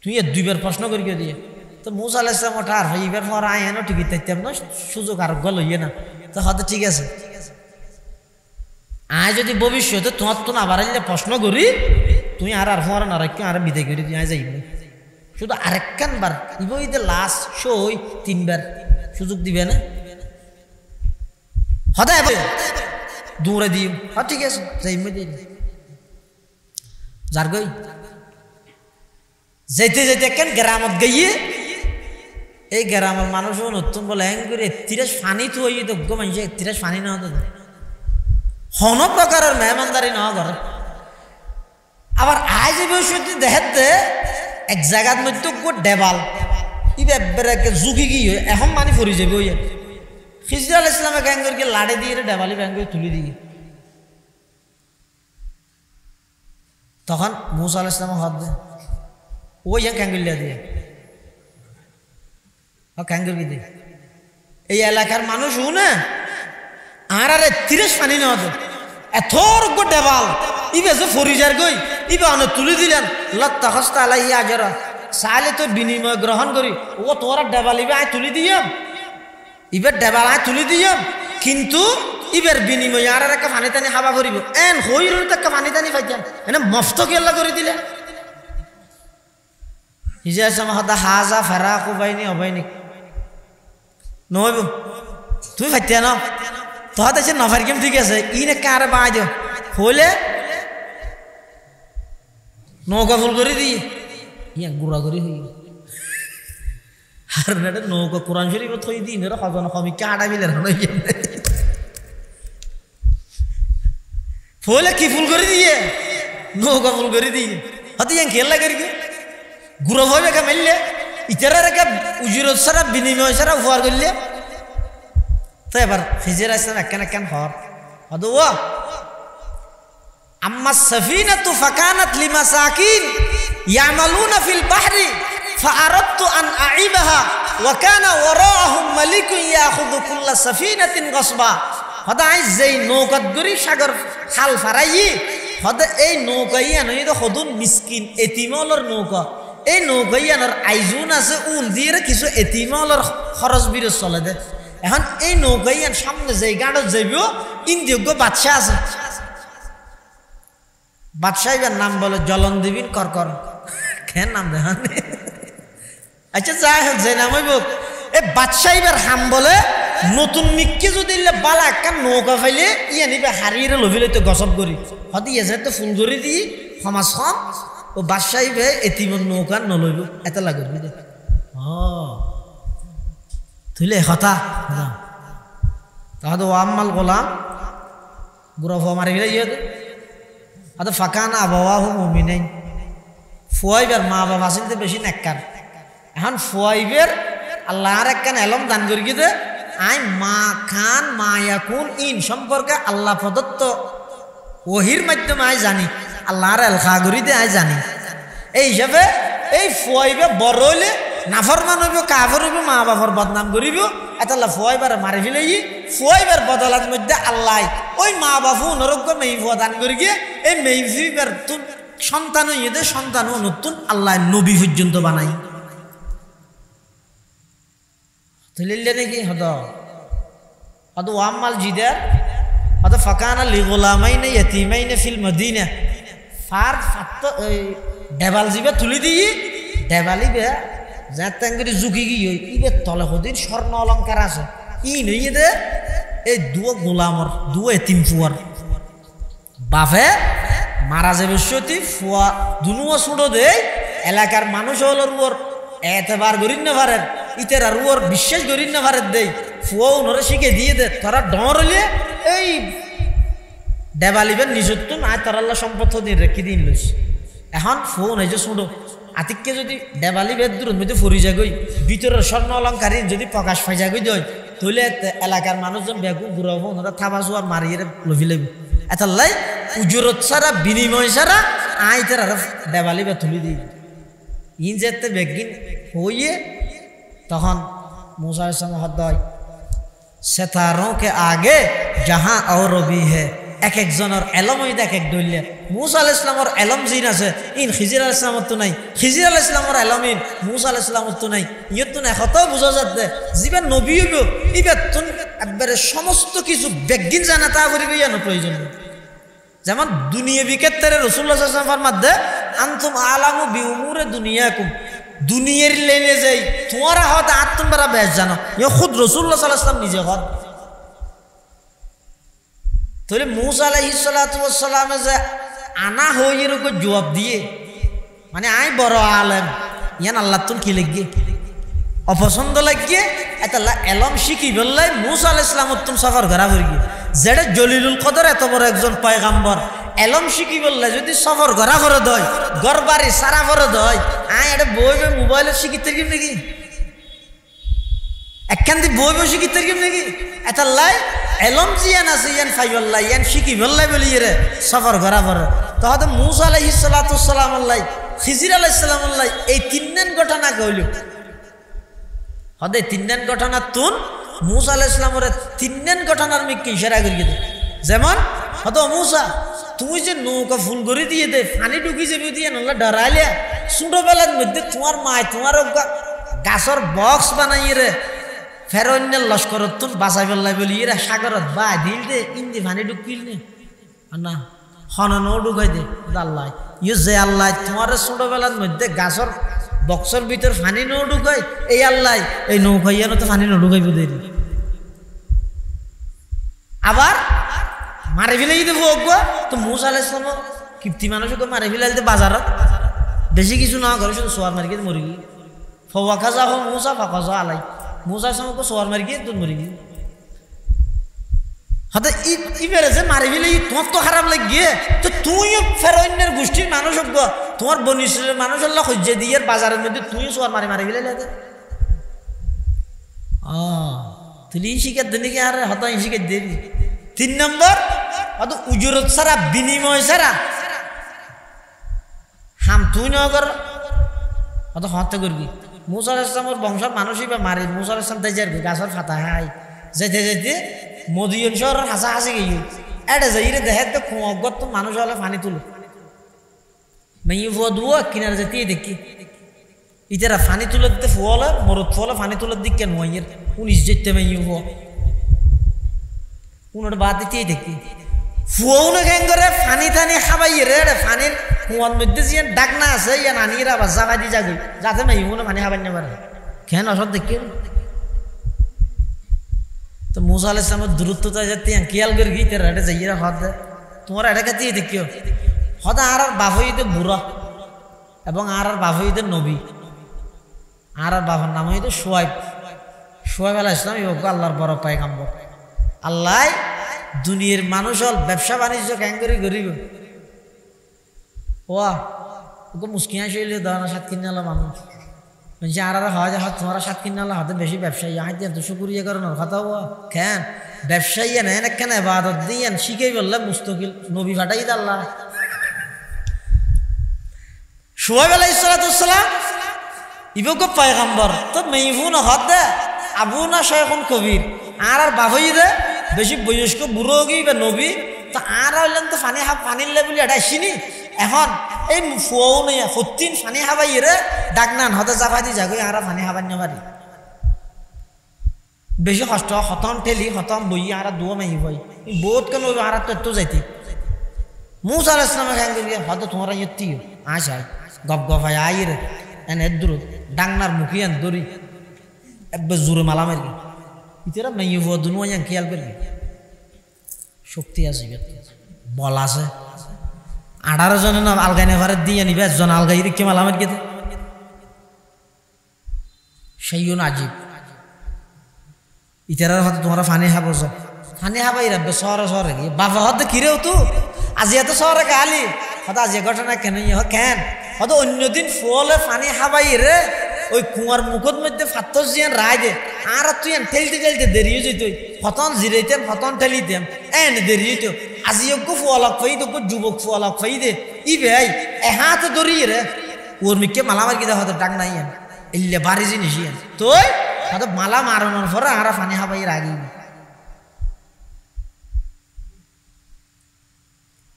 Speaker 1: তুই দুইবার প্রশ্ন করি দিয়ে তো মুসা আলাইহিস সালাম ওঠা আর এইবার পর আয় এনো ঠিকই তাইতাম না সুযোগ আর গল হইয়ে না তো হয়তো ঠিক আছে আয় যদি ভবিষ্যতে তোমার তো না বাড়াইলে প্রশ্ন করি তুই আর পর না রাখি আর বিদায় করে দিয়ে যাইব শুধু আরেকখান বার ইবই দে লাস্ট সই তিনবার সুযোগ দিবে না হদা দৌড়ে দিই হ্যাঁ ঠিক আছে যাইব যার গই যেতে যেতে কেন গ্রামত গিয়ে এই গ্রামের মানুষ নতুন বলে হ্যাং করে ৩০ ফানি তো হইয়ে তো গো মানুষ ৩০ ফানি না হতো হন প্রকারের মেহমানদারি না করে আবার আজ বৈশিষ্ট্য দেখাতে এক জায়গার মধ্যে গো ডেবাল ইবে জুকি গিয়ে এখন মানি ফরি যাবে ওই খিজর আলাইহিস সালামে গ্যাং করে লাড়ে দিয়ে ডেবালি ব্যাং করে তুলে দিয়ে তখন মুসা আলাইহিস সালাম হাত দেয় ওই ক্যাঙ্গুলিয়া দিয়ে ক্যাঙ্গুলি দিয়ে এই এলাকার মানুষ শুনে আর ৩০ পানি নেওয়া এত গো ডেবাল ইবে যে ফরিজার গই ইবে অনেক তুলে দিলেন লত্তা হস্তা আলাই আজরা চাইলে তো বিনিময় গ্রহণ করি ও তোরা ডেবাল ইবে আয় তুলে দিয়াম ইবের ডেবাল আয় তুলে দিয়াম কিন্তু ইবের বিনিময় আর একটা পানি টানি হাবা করিব এন হই রই তো একটা পানি টানি পাইতাম এনে মস্ত কেল্লা করে দিলে হিজা সামাহদা হাজা ফারাকু বাইনি অবাইনি নইব তুই ফাইতে না তোহাতে সে নফার কেম ঠিক আছে ইনে কারে বাই দিও হইলে নৌকা ফুল করে দি ইয়া গুড়া করে হই আর না নৌকা কোরআন শরীফ থই দি নেরা হজন কমি কাটা বিলে নই হইলে কি ফুল করে দিয়ে নৌকা ফুল করে দি হতে ইয়াং খেলা করি গুড়ো ভাবে কা মেললে ইতারার কা উজুরত সারা বিনিময় সারা উপহার করলে তো এবার খিজির আসলাম একখান একখান হর হদ ওয়া আম্মা সাফিনাতু ফাকানাত লিমাসাকিন ইয়ামালুনা ফিল বাহরি ফাআরাদতু আন আইবাহা ওয়া কানা ওয়ারাহুম মালিকুন ইয়াখুযু কুল্লা সাফিনাতিন গসবা হদ আই যেই নৌকাত গরি সাগর খাল ফারাই হদ এই নৌকাইয়া নই তো হদুন মিসকিন এতিমলর নৌকা এই নৌকাইয়ানোর আইজুন আছে উল দিয়ে কিছু এতিমলর খরচ বিরোধ চলে দে এখন এই নৌকাইয়ান সামনে যেই গাড়ত যাইব ইন্দিয়োগ্য বাদশাহ আছে বাদশাহ এবার নাম বলে জলন দিবিন করকর কেন নাম দেখান আচ্ছা যাই হোক যে নাম হইব এই বাদশাহ এবার হাম বলে নতুন মিক্কি যদি বালা একটা নৌকা ফাইলে ইয়ে নিবে হারিয়ে লভিলে তো গসব করি হতে ইয়ে তো ফুল করে দিই সমাজ খান ও বাদশাহী বে এতিমন নৌকা নলইব এত লাগে বুঝলে তুইলে কথা তাহলে ও আম্মাল গোলাম গুরফ মারি গেলে ইয়ে আদ ফাঁকানা আবহাওয়া হো মুমিনাই ফুয়াইবার মা বাবা আসলে বেশি নেককার এখন ফুয়াইবের আল্লাহর একখান এলম দান করি দে আই মা খান মায়াকুন ইন সম্পর্কে আল্লাহ প্রদত্ত ওহির মাধ্যমে আই জানি আল্লাহর এলখা করি দে আই জানি এই হিসাবে এই ফুয়াইবে বড় হইলে নাফরমান হইব কাফর হইব মা বাবার বদনাম করিব এটা ফুয়াইবার মারি ফেলে ফুয়াইবার বদলার মধ্যে আল্লাহ ওই মা বাবু নরজ্ঞ মেয়ে ফুয়া দান করি গিয়ে এই মেয়েবার সন্তান ইয়েদের সন্তান নতুন আল্লাহ নবী পর্যন্ত বানাই তুলিলে নাকি হদ হদ ওয়াম্মাল জিদার হদ ফাকানা লিগুলামাইনে ইয়াতিমাইনে ফিল মদিনা ফার ফাত ডেবাল জিবে তুলি দিই ডেবালিবে যাতেঙ্গরি জুকি গিয়ে ইবে তলে হদিন স্বর্ণ অলঙ্কার আছে ই নইয়ে দে এই দুয়ো গোলামর দুয়ো এতিম ফুয়ার বাপে মারা যাবে সতী ফুয়া দুনুয়া ছুটো দেয় এলাকার মানুষ হলোর ওর এতবার গরিব না পারেন ইতের আর ওর বিশ্বাস গরিব না পারেন দেয় ফুয়াও নরে শিখে দিয়ে দে তারা ডর হলে এই দেবালিবেন নিজত্ব না তার আল্লাহ সম্পদ দিন রেখে দিন লইস এখন ফোন এই যে শুনো আতিককে যদি দেবালি বেদ দূর মধ্যে ফরি যাগই ভিতরের স্বর্ণ অলঙ্কারী যদি প্রকাশ পাই যাগই দেয় তাহলে এলাকার মানুষজন বেগু ঘুরাবো ওনারা থাবা জোয়ার মারিয়ে লভি লাগবে এতাল্লাই উজরত ছাড়া বিনিময় ছাড়া আইতের আর দেবালি বে তুলি দিই ইন যেতে বেগিন হইয়ে তখন मूसा अलैहिस्सलाम हद হয় सितारों के आगे जहाँ और भी है एक एक जनर एलम एक एक डलिया मूसा अलैहिस्सलामर एलम जिन আছে ইন খিজির আলাইহিসসালামর তো নাই খিজির আলাইহিসসালামর এলম ইন मूसा अलैहिस्सलामর তো নাই ইয়ত না কত বুঝা যাচ্ছে জিবে নবী হইব ইবে তুন একবারে সমস্ত কিছু বেগিন জানা তা করিবে জানো প্রয়োজন যেমন দুনিয়াবি ক্ষেত্রে রাসূলুল্লাহ সাল্লাল্লাহু আলাইহি ওয়াসাল্লাম ফরমাতে আনতুম আলামু বিউমুরে দুনিয়াকুম দুনিয়ার লেনে যাই তোমারা হত আত্ম বড় বেশ জানো ইয়ে খুদ রাসূলুল্লাহ সাল্লাল্লাহু আলাইহি ওয়াসাল্লাম নিজে হদ তাহলে मूसा अलैहिस्सलाम যে আনা হইয়ের উপর জবাব দিয়ে মানে আই বড় আলেম ইয়ান আল্লাহ তুন কি লাগবে অপছন্দ লাগবে এত এলম শিখি বললাই मूसा अलैहिस्सलाम তুম সফর করা হইগে যেটা জলিলুল কদর এত বড় একজন পয়গম্বর এলম শিখি বললে যদি সফর করা করে দয় গরবারি সারা করে দয় আই এটা বইবে মোবাইলে শিখিতে গিয়ে নাকি একখান দিয়ে বইবে শিখিতে গিয়ে নাকি এত লাই এলম জিয়ান আছে ইয়ান ফাইবাল্লাহ ইয়ান শিখি বললাই বলি রে সফর করা করে তাহলে मूसा अलैहिस्सलाम আল্লাহ খিজির আলাইহিসসালাম আল্লাহ এই তিনজন ঘটনা কইল হদে তিনজন ঘটনা তুন मूसा अलैहिस्सलामর তিনজন ঘটনার মিকে ইশারা করিয়ে দে যেমন হতো मूसा তুমি যে নৌকা ফুল করে দিয়ে দে পানি ঢুকি যাবে দিয়ে আল্লাহ ডরাইলে ছোটবেলার মধ্যে তোমার মা তোমার গাছর বক্স বানাইয়ে রে ফেরোনের লস্কর তুন বাঁচাই ফেললাই বলি এরা সাগরত বা দিল দে ইন্দি পানি ঢুকিল নে না হননও ঢুকাই দে আল্লাহ ইউ যে আল্লাহ তোমার ছোটবেলার মধ্যে গাছর বক্সর ভিতর পানি ন ঢুকাই এই আল্লাহ এই নৌকাইয়ানো তো পানি ন ঢুকাইব দে আবার মারে ফেলে যদি ভোগ তো मूसा अलैहिस्सलाम কিপ্তি মানুষকে মারে ফেলাইতে বাজারত বেশি কিছু না করে শুধু সোয়ার মারি গিয়ে মরে গিয়ে ফওয়া খাজা হো मूसा ফাকাজা আলাই मूसा अलैहिस्सलाम সোয়ার মারি গিয়ে তো মরে গিয়ে হতে ইবেরে যে মারি ফেলে তোমার তো খারাপ লাগিয়ে তো তুইও ফেরোনের গোষ্ঠীর মানুষ তোমার বনিসের মানুষ আল্লাহ হজ্জে দিয়ে বাজারের মধ্যে তুই সোয়ার মারি মারি ফেলে লাগে তুই শিখে দিনি কি আর হত শিখে দিবি 3 নম্বর হয়তো উজরত ছাড়া বিনিময় ছাড়া হাম তুই নগর হয়তো হত্যা করবি मूसा अलैहिस्सलामর বংশের মানুষই বা মারি मूसा अलैहिस्सलाम তাই যাবি গাছের ফাতা হাই যেতে যেতে মদিয়ন শহরের হাসা হাসি গিয়ে এটা যাই রে দেখে তো খুঁগত তো মানুষ হলে পানি তুলো মেয়ে ফুয়া দুয়া কিনারে যেতে দেখি ইতারা পানি তুলে দিতে ফুয়ালে মরদ ফুয়ালে পানি তুলে দিক কেন মাইয়ের 19 যেতে মেয়ে ফুয়া উনার বাদ দিতে দেখি ফুয়াও না কেন করে পানি টানি খাবাই রে পানির কুয়ার মধ্যে যে ডাক না আছে ইয়া নানিরা বা জাগা দি যাগি যাতে মেয়ে ফুয়া পানি খাবাই না পারে কেন অসৎ দেখি তো मूसा अलैहिस्सलाम দূরত্বতা যেতে খেয়াল করে গিয়ে তেরা এটা যাইরা হদ তোমার এটা কাছে দেখিও হদ আর বাপ হইতে বুড়া এবং আর বাপ হইতে নবী আর বাবার নাম হইতে শুয়াইব আলাইহিসসালাম ইও আল্লাহর বড় পয়গম্বর আল্লাহ দুনিয়ার মানুষ হল ব্যবসা বাণিজ্য কেন করে করিব ওয়া ওকে মুস্কিয়া শৈলী দানা সাত কিনালা মানুষ আর হয় তোমার সাত কিনালা হাতে বেশি ব্যবসায়ী আইতে তো শুকুরিয়া করানোর কথা হওয়া কেন ব্যবসায়ী নেন কেন ইবাদত দিয়েন শিখেই বললে মুস্তাকিল নবী ফাটাই আল্লাহ শুআয়ব আলাইহিসসালাম ইবকে পয়গম্বর তো মেইফুন হদ আবু না শায়খুন কবির আর বাবই দে বেশি বয়স্ক বুড়ো গিয়ে নবী তো আর হইলেন তো পানির লেবুলি এটা আসিনি এখন এই ফুয়াও নেই সত্যিন পানি খাবাই রে ডাক নান হতে যাবাই দি যাগৈ আর পানি খাবাই নাপারি বেশি কষ্ট খতম ঠেলি খতম বই আর দুয়া মাই ভাই বহুত কেন আর তো যাইতে मूसा अलैहिस्सलाम খান করি হয়তো তোমরা ইতি আশাই গপ গপাই আই রে এনে দূর ডাংনার মুখিয়ান দড়ি একবার জোরে মালা মারি ইতারা মেয়ে বদুন ওয়ান খেয়াল করবি শক্তি আছে বল আছে 18 জনের নাম আলগাই নেভারে দিয়ে নিবে একজন আলগাই রিক্কে মালামের গেতে সেইও নাজিব ইতারার হয়তো তোমরা ফানি খাবো ফানি খাবাই রাখবে শহরে শহরে গিয়ে বাবা হয়তো কিরেও তো আজি এত শহরে গালি হয়তো আজি ঘটনা কেন কেন হয়তো অন্যদিন ফলে ফানি খাবাই রে ওই কুয়ার মুখত মধ্যে ফাত্তর জিয়ান রায় দে আর তুই ঠেলতে ঠেলতে দেরিয়ে যেত ফতন জিরাইতাম ফতন ঠেলিতাম এন দেরিয়ে তো আজি ওকে ফোয়ালাক ফাই তো যুবক ফোয়ালাক ফাই দে ই ভাই এহাতে দরিয়ে রে ওর মিকে মালামার গিয়ে হয়তো ডাক নাই ইল্লে বাড়ি জিনিস তোই হয়তো মালা মারানোর পরে আর ফানি খাবাই রাগি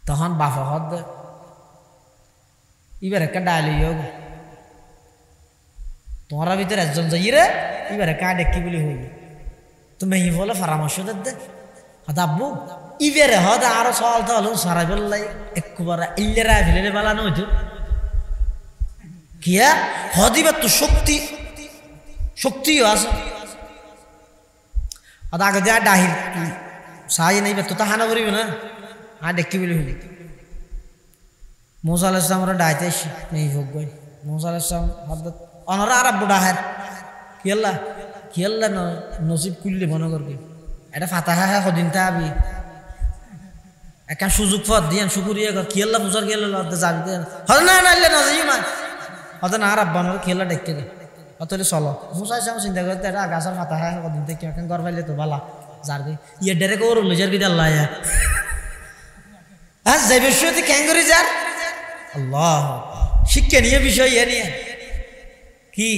Speaker 1: তখন বাফা হদ এবার একটা ডায়লি হোক তোমার ভিতরে একজন যাই রে এবার কা ডেকি বলি হই তুমি বলে পরামর্শ দে হয়তো আব্বু ইবেরে হয়তো আরো চলতে হলো সারাই বললাই একবার ইল্লেরা ফেলে বালানো হইতো কিয়া হদিবার তো শক্তিও আছে আগে দেয়া ডাহির সাহায্য নেই তো হানা করিব না আর ডেকি বলি হইলি মুসা আলাইহিস সালাম ডাইতে নেই হোক গই মুসা আলাইহিস সালাম হযরত অনরা আরব ডাহার কিয়াল্লা নসিব কুল্লি মনে করবি এটা ফাতাহা হ্যাঁ কদিন তাবি একটা সুযোগ পথ দিয়ান শুকুরিয়া কর কিয়াল্লা বুঝার কিয়াল্লা যাবি হয়তো না না ইল্লে নজাই মা হয়তো না আরব বানর কিয়াল্লা ডেকে দে অতলে চলো মুসা আলাইহিস সালাম চিন্তা করতে এটা গাছার ফাতাহা হ্যাঁ কদিন থেকে কেন গর পাইলে তো বালা যার গই ইয়ে ডেরে কর লজার কি আল্লাহ হ্যাঁ যাইবে শুতে ক্যাঙ্গরি যার আল্লাহ শিক্ষণীয় বিষয় এ নিয়ে কি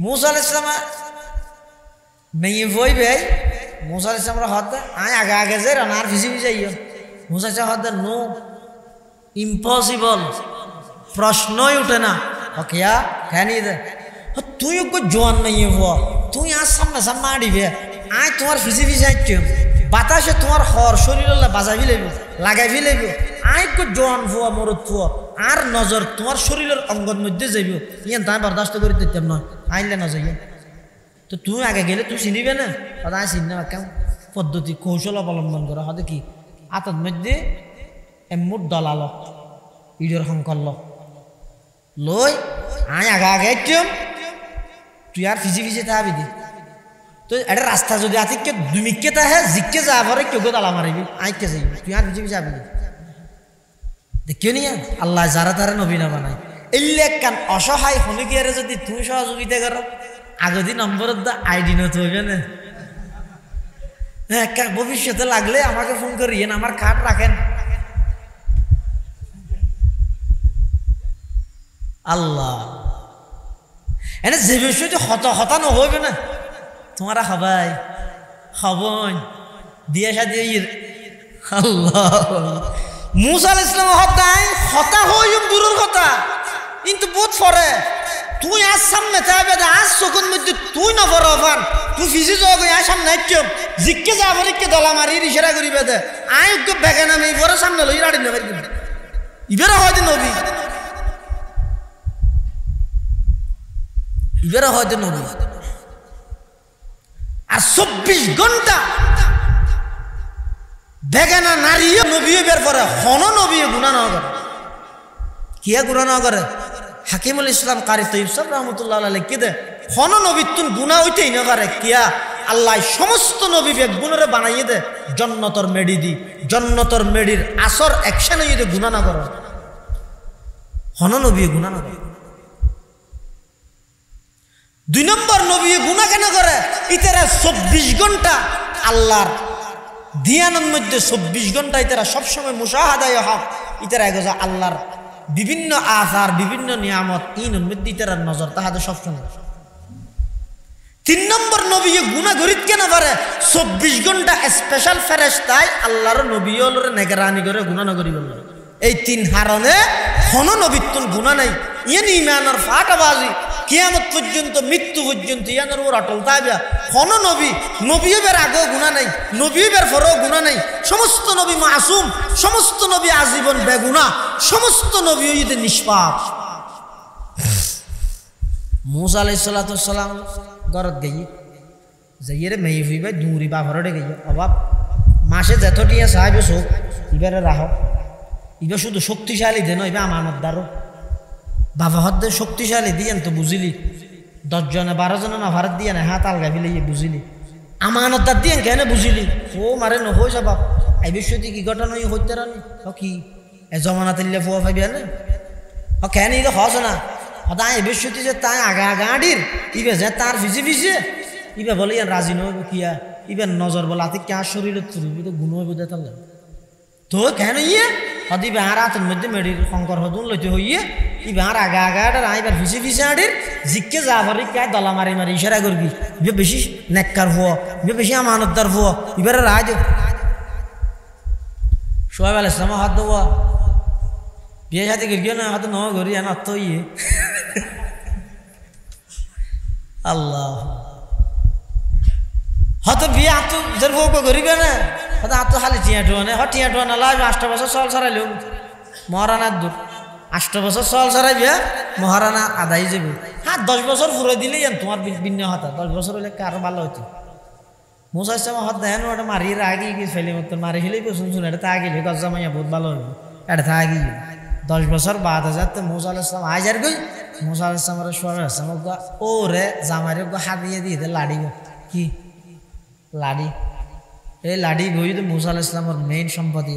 Speaker 1: মুসা আলাইহিস সালাম মেয়ে বই ভাই মুসা আলাইহিস সালাম হদ আয় আগে আগে যাই রানার ফিসি যাইও মুসা আলাইহিস সালাম হদ নো ইম্পসিবল প্রশ্নই উঠে না ওকেয়া কেন দে তুই ওকে জোয়ান মেয়ে হো তুই আর সামনে সামনে আড়িবে আয় তোমার ফিসি আইছো বাতাসে তোমার হর শরীর বাজাবি লাগবে লাগাইবি লাগবে আয় কো জোয়ান ফুয়া মরদ ফুয়া আর নজর তোমার শরীরের অঙ্গর মধ্যে যাইব ইয়ান তাই বরদাস্ত করে দিতাম না আইলে না যাইও তো তুই আগে গেলে তুই চিনিবে না হয়তো আয় চিনি না কেমন পদ্ধতি কৌশল অবলম্বন করা হয়তো কি আতর মধ্যে এমুট দলাল ইডর সংকল্ল লই আয় আগে আগে তুই আর ফিজি থাকবি দি তো এটা রাস্তা যদি আতিকে দুমিকে তাহে জিকে যা পরে কেউ তালা মারিবি আইকে যাইবি তুই আর ফিজি যাবি দেখিও নি আল্লাহ যারা তারা নবী না বানায় এলে কান অসহায় হনিকিয়ারে যদি তুমি সহযোগিতা করো আগদি নম্বর আইডি নত হইবে না হ্যাঁ ভবিষ্যতে লাগলে আমাকে ফোন করিয়েন আমার কার্ড রাখেন আল্লাহ এনে যে বিষয়টি হতানো হইবে না তোমারা হবাই হবন দিয়ে সাথে আল্লাহ মুসা আলাইহিস সালাম হতা হইম দূরের কথা কিন্তু বহুত ফরে তুই আজ সামনে থাকবে আজ চোখের মধ্যে তুই না ফর হবান তুই ফিজি যোগ আয় সামনে কেউ জিকে যাবো কে দলা মারি ইশারা করিবে দে আয় ওকে বেগে নামে পরে সামনে লই রাড়ি নেবে ইবেরা হয়তো নবী ইবেরা হয়তো নবী আর 24 ঘন্টা বেগানা নারী নবী বের পরে হন নবী গুণা না করে কিয়া গুণা না করে হাকিমুল ইসলাম কারি তৈব সাহেব রহমতুল্লাহ আলাইহি কে দে হন নবীর তুন গুণা হইতেই না করে কিয়া আল্লাহ সমস্ত নবী বেগ গুণরে বানাইয়ে দে জন্নতর মেডি দি জন্নতর মেডির আসর অ্যাকশন হইতে গুণা না করে হন নবী গুণা না করে 2 নম্বর নবী গুণা কেন করে ইতারা 24 ঘন্টা আল্লাহর ধ্যানের মধ্যে 24 ঘন্টা ইতারা সবসময় মুশাহাদায় হক ইতারা এগোজা আল্লাহর বিভিন্ন আসার বিভিন্ন নিয়ামত ইনের মধ্যে ইতারা নজর তাহাদের সবসময় 3 নম্বর নবী গুণা গরিত কেন পারে 24 ঘন্টা স্পেশাল ফেরেশতায় আল্লাহর নবী হলরে নেগরানি করে গুণা না করি বলল এই 3 হারণে কোন নবীর তুন গুণা নাই ইয়ানি ইমানের ফাটাবাজি কিয়ামত পর্যন্ত মৃত্যু পর্যন্ত ইয়ানোর ওর অটল থাকবে কোন নবীবের আগেও গুণা নাই নবীবের পরেও গুণা নাই সমস্ত নবী মাসুম সমস্ত নবী আজীবন বেগুনা সমস্ত নবী ঈদে নিষ্পাপ মুসা আলাইহিস সালাম গরত গিয়ে যাইয়ে মেয়ে ফুইবে দূরি বাঘরে ডেকে অভাব মাসে যেতটিয়া সাহায্য চোখ এবারে রাহ এবার শুধু শক্তিশালী দেন এবার আমানতদারও বাবা হদ্দে শক্তিশালী দিয়েন তো বুঝিলি 10 জনে 12 জনে না ভারত দিয়ে না হাত আলগা ফেলে বুঝিলি আমানতদার দিয়েন কেন বুঝিলি ও মারে ন হয়ে যাবা এই বিষয়টি কি ঘটনা হইতে রানি কি এ জমানা তিল্লে ফুয়া ফাইবি না কেন এটা হস না তাই এই বিষয়টি যে তাই আগা আগা আডির ইবে যে তার ভিজে ভিজে ইবে বলে ইয়ান রাজি নইব কিয়া ইবে নজর বলে আতি কে শরীরে তুলবি তো গুণ হইব দেতাল তো কেন ইয়ে হদি বেহার হাতের মধ্যে মেডির শঙ্কর হদুন লইতে হইয়ে ই বেহার আগা আগা আডার আইবার ভিজে ভিজে আডির জিকে যা ভরি কে দলা মারি মারি ইশারা করবি ইবে বেশি নেককার হওয়া ইবে বেশি আমানতদার হওয়া ইবারে রাজ সোহাইব আলাইহিস সালাম হাত দেওয়া বিয়ে সাথে গিয়ে না হাতে ন ঘড়ি আনা তো ইয়ে আল্লাহ হয়তো বিয়ে হাত যার বউ করিবে না হয়তো হাত খালি টিয়া টুয়া নেই টিয়া টুয়া না লাগবে 8 বছর চল ছাড়াইলেও মহারানার দূর 8 বছর চল ছাড়াইবে মহারানা আদায় যাবে হ্যাঁ 10 বছর ফুরে দিলেই তোমার ভিন্ন হাতা 10 বছর হলে আরো ভালো হতো মুসা ইসলাম হাত দেন ওটা মারিয়ে আগে গিয়ে ফেলে মতো মারি ফেলেই শুনছুন এটা তা আগে গজ্জা মাইয়া বহুত ভালো হইব এটা তা আগে 10 বছর বাদ হাজার তো মুসা আলাইহিস সালাম আইজার গই মুসা আলাইহিস সালামের সোয়ার সালাম ও রে জামারে গো হারিয়ে দিয়ে দে লাড়ি কি লাড়ি এই লাড়ি বই তো মুসা আলাইহিস সালামের মেইন সম্পত্তি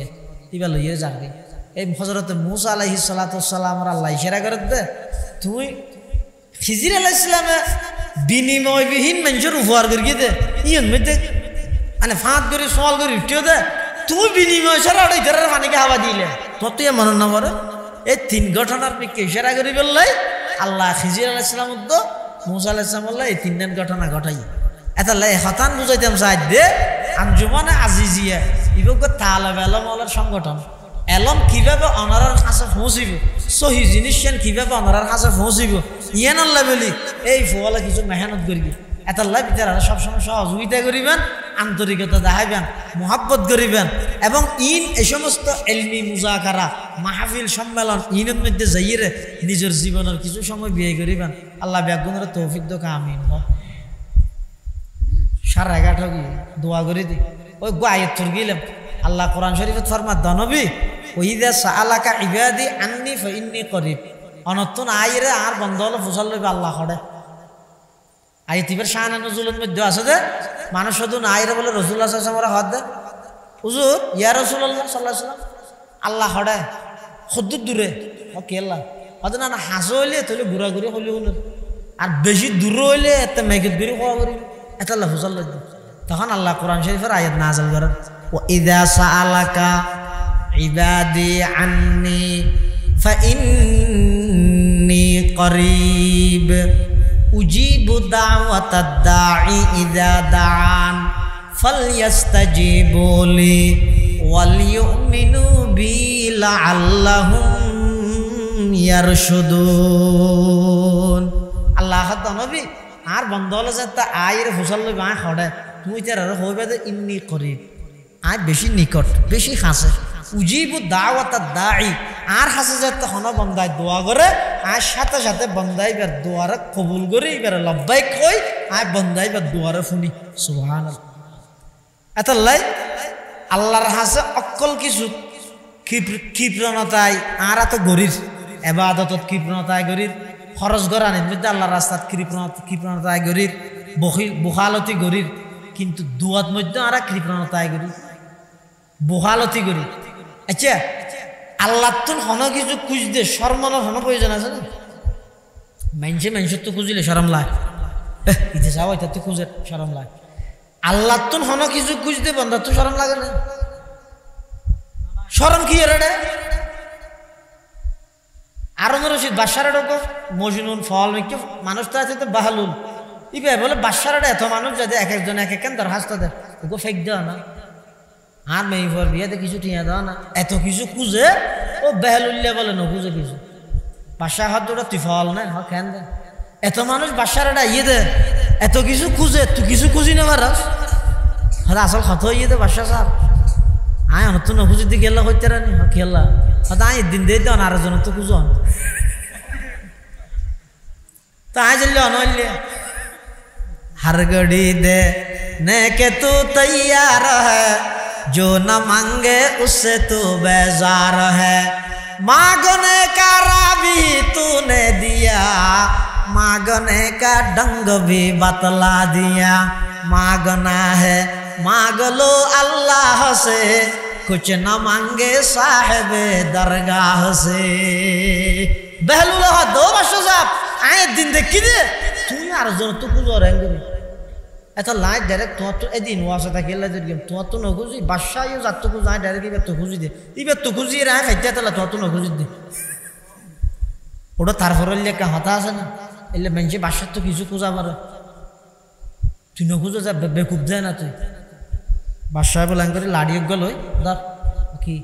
Speaker 1: ইবা লইয়ে যাবে এই হযরত মুসা আলাইহিস সালাতু সালাম আল্লাহ ইশারা করে দে তুই খিজির আলাইহিস সালামে বিনিময়বিহীন মানুষের উপহার করিয়ে দে ইয়ন মধ্যে মানে ফাঁদ করে সওয়াল করে উঠিও দে তুই বিনিময় ছাড়া ওই ঘরের পানিকে হাওয়া দিলে তোর তুই মনে না পড়ে এই 3 ঘটনার পিকে ইশারা করে বললাই আল্লাহ খিজির আলাইহিস সালাম তো মুসা আলাইহিস সালাম বললাই এই 3 ঘটনা ঘটাই এটা লাই হতান বুঝাইতাম চাই দে আঞ্জুমানে আজিজিয়া ইবক তালেব এলমের সংগঠন এলম কিভাবে অনারার কাছে পৌঁছিব সহি জিনিস কিভাবে অনারার কাছে পৌঁছিব ইয়ান আল্লাহ বলি এই ফোয়ালা কিছু মেহনত করিবি এটা আল্লাহ ভিতরে সবসময় সহযোগিতা করিবেন আন্তরিকতা দেখাইবেন মোহাব্বত করিবেন এবং ইন এই সমস্ত এলমি মুজাকারা মাহফিল সম্মেলন ইনের মধ্যে যাইয়ে নিজের জীবনের কিছু সময় ব্যয় করিবেন আল্লাহ ব্যাগুনের তৌফিক দোকা আমিন সারা 11 গিয়ে দোয়া করে দি ওই আয়াত তোর গেলাম আল্লাহ কোরআন শরীফে ফরমা দনবী ওইদা সাআলাকা ইবাদি আন্নি ফাইন্নী করিব অনতন আইরে আর বন্ধ হলো ফুসাল লইবে আল্লাহ করে আয়াতিবের শান নজুলের মধ্যে আছে যে মানুষ শুধু আইরে বলে রাসূলুল্লাহ সাল্লাল্লাহু আলাইহি ওয়াসাল্লাম হদ দে হুজুর ইয়া রাসূলুল্লাহ সাল্লাল্লাহু আলাইহি ওয়াসাল্লাম আল্লাহ করে খুদ দূরে ওকে আল্লাহ হদ না হাসো হইলে তাহলে ঘুরা ঘুরি হইলে হলো আর বেশি দূর হইলে এত মেঘের বেরি হওয়া করি এটা আল্লাহ ফুসাল লইবে তখন আল্লাহ কোরআন শরীফের আয়াত নাযিল করেন وإذا سألك عبادي عني فإني قريب أجيب دعوة الداعي إذا دعان فليستجيبوا لي وليؤمنوا بي لعلهم يرشدون الله خد نبي আর বন্ধ হলে যে তা আয়ের ফুসাল লইবে আয় খড়ে তুমি তার হইবে যে ইন্নি করিব আয় বেশি নিকট বেশি হাসে উজিবু দাওয়াত দাঈ আর হাসে যাতে হন বন্দায় দোয়া করে আর সাথে সাথে বন্দাই বার দোয়ারে কবুল করে এবার লব্বাইক কই আয় বন্দাই বার দোয়ারে শুনি সুবহানাল্লাহ এতলাই আল্লাহর হাসে অকল কিছু কৃপণতায় আর এত গরির ইবাদতত কৃপণতায় গরির খরচ গরানির মধ্যে আল্লাহর রাস্তাত কৃপণতায় গরির বখালতি গরির কিন্তু দুয়াত মধ্যে আর কৃপণতায় গরির বহালতি করি আচ্ছা আল্লাহ তো হন কিছু খুঁজ দে শর্মানোর হন প্রয়োজন আছে না মানুষের তো খুঁজিলে সরম লাগে ইতে যাও এটা তো খুঁজে সরম লাগে আল্লাহ তো হন কিছু খুঁজ দে বন্ধার তো সরম লাগে না সরম কি এর আরো রশিদ বাদশারা ডোক মজনুন ফল মানুষ তো আছে তো বাহালুল ইবে বলে বাদশারা এত মানুষ যাতে এক একজন এক এক দরখাস্ত দেয় ওকে ফেক দেওয়া না আর মেয়ে ফর বিয়েতে কিছু টিয়া দাও না এত কিছু খুঁজে ও বেহলুল্লিয়া বলে না খুঁজে কিছু বাদশাহ হাত দুটা তুই ফল না হ খেন দে এত মানুষ বাদশারা ইয়ে দে এত কিছু খুঁজে তুই কিছু খুঁজি না পারস হয়তো আসল ক্ষত ইয়ে দে বাদশাহ সাহেব আয় নতুন খুঁজি দিয়ে গেলা হইতে রানি হ খেলা হয়তো আয় দিন দিয়ে দেন আরো জন তো খুঁজন তো আয় জানলে অনল্য हर घड़ी देने के तू तैयार है, जो न मांगे उससे तू बेजार है। मांगने का राबी तूने दिया, मांगने का ढंग भी बतला दिया। मांगना है मांग लो अल्लाह से, कुछ न मांगे साहिब दरगाह से। बेहलुल दो बादशाह साहब आए दिन देखी दे তুই আর জন তো খুঁজো রেঙ্গে এত লাইট ডাইরেক্ট তোমার তো এদিন ওয়াসা থাকে লাইট গেম তোমার তো নখুজি বাদশাহ ইউ যাত তো খুঁজা ডাইরেক্ট ইবে তো খুঁজি দে ইবে তো খুঁজি রা খাইতে তালা তোমার তো নখুজি দে ওটা তারপরে লেখা হতা আছে না এলে মেনছে বাদশাহ তো কিছু খুঁজা পারে তুই নখুজো যা বেকুব দেয় না তুই বাদশাহ বলাং করে লাড়িয়ে গেল ধর কি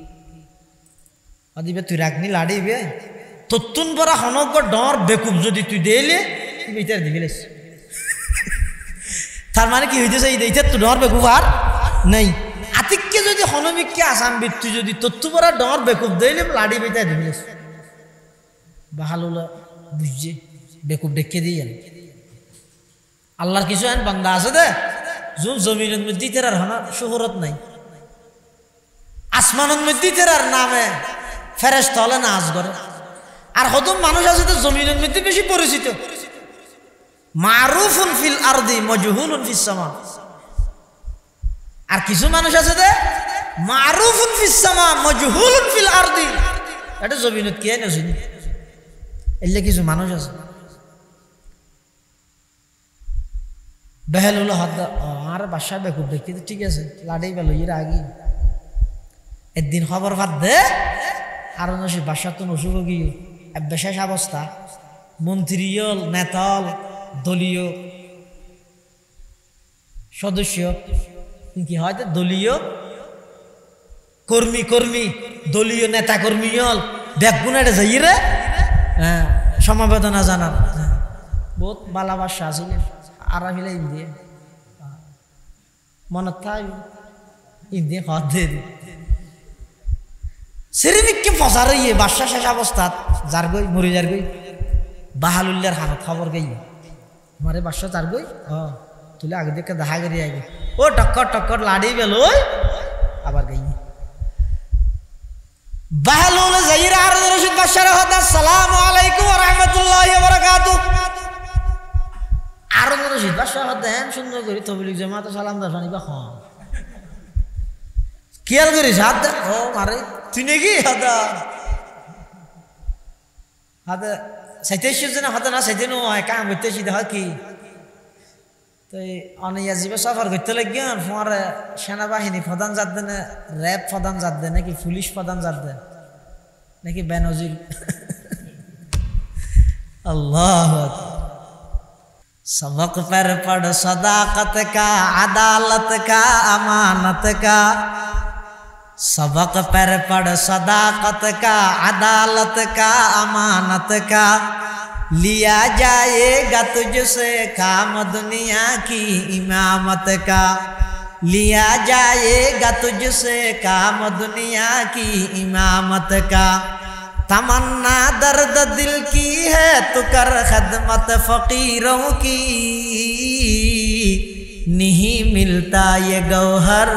Speaker 1: আদিবে তুই রাখনি লাড়িবে তত্তুন পরা হনক ডর বেকুব যদি তুই দেলে বিচার দিবিলেস তার মানে কি হইতেছে এইটা তো ডর বেকুব আর নাই আতিককে যদি হনমিককে আসাম বৃত্তি যদি তত্তু পরা ডর বেকুব দেলে লাড়ি বিচার দিবিলেস বাহালুলা বুঝছে বেকুব ডেকে দিয়ে আল্লাহর কিছু আইন বান্দা আছে দে যোন জমিনের মধ্যে তেরার হনা শহরত নাই আসমানের মধ্যে তেরার নামে ফেরেশতা হলে নাচ করে আর হদম মানুষ আছে তো জমিনের মধ্যে বেশি পরিচিত মারুফুন ফিল আরদি মাজহুলুন ফিস সামা আর কিছু মানুষ আছে দে মারুফুন ফিস সামা মাজহুলুন ফিল আরদি এটা জমিনত কে না শুনি এলে কিছু মানুষ আছে বেহলুল হদ আর বাদশা বেকুব দেখতে ঠিক আছে লাড়ি বেল এর আগে একদিন খবর ভাত দে আর নসি বাদশা তো নসুর গিয়ে বিশেষ অবস্থা মন্ত্রীল নেতাল দলীয় সদস্য কি হয় দলীয় কর্মী দলীয় নেতা কর্মী হল দেখবো না এটা যাই রে হ্যাঁ সমবেদনা জানার বহুত বালা বাদশা আসলে আর আহিলে ইন্দিয়ে মনত থাই ইন্দিয়ে হাত দিয়ে দি সেরিমিককে ফসার ইয়ে বাদশা শেষ অবস্থা যার গই মরি যার গই বাহালুল্লার হানত খবর গই আমারে বাদশা যার গই তুলে আগে দেখে দেখা করি আগে ও টক্কর লাড়ি বেল আবার গই বাহালুল জাইরা আর রশিদ বাদশার হদ আসসালামু আলাইকুম ওয়া রাহমাতুল্লাহি ওয়া বারাকাতুহু আর রশিদ বাদশার হদ দেন সুন্দর করে তবলিগ জামাত সালাম দাসানি বা খান কিয়াল করিস হাত ও মারে তুই নাকি হাদা হাদা সাইতে এসেছে না হাদা না সাইতে নো হয় কাম করতে এসে দেখা কি তো অনেক জীবে সফর করতে লাগিয়ে তোমার সেনাবাহিনী প্রধান জাত দেন র্যাব প্রধান জাত দেন নাকি পুলিশ প্রধান জাত দেন নাকি বেনজির আল্লাহ सबक पर पढ़ सदाकत का अदालत का अमानत का सबक पर पढ़ सदाकत का अदालत का अमानत का लिया जाएगा तुझसे काम दुनिया की इमामत का लिया जाएगा तुझसे काम दुनिया की इमामत का तमन्ना दर्द दिल की है तू कर खदमत फकीरों की नहीं मिलता ये गौहर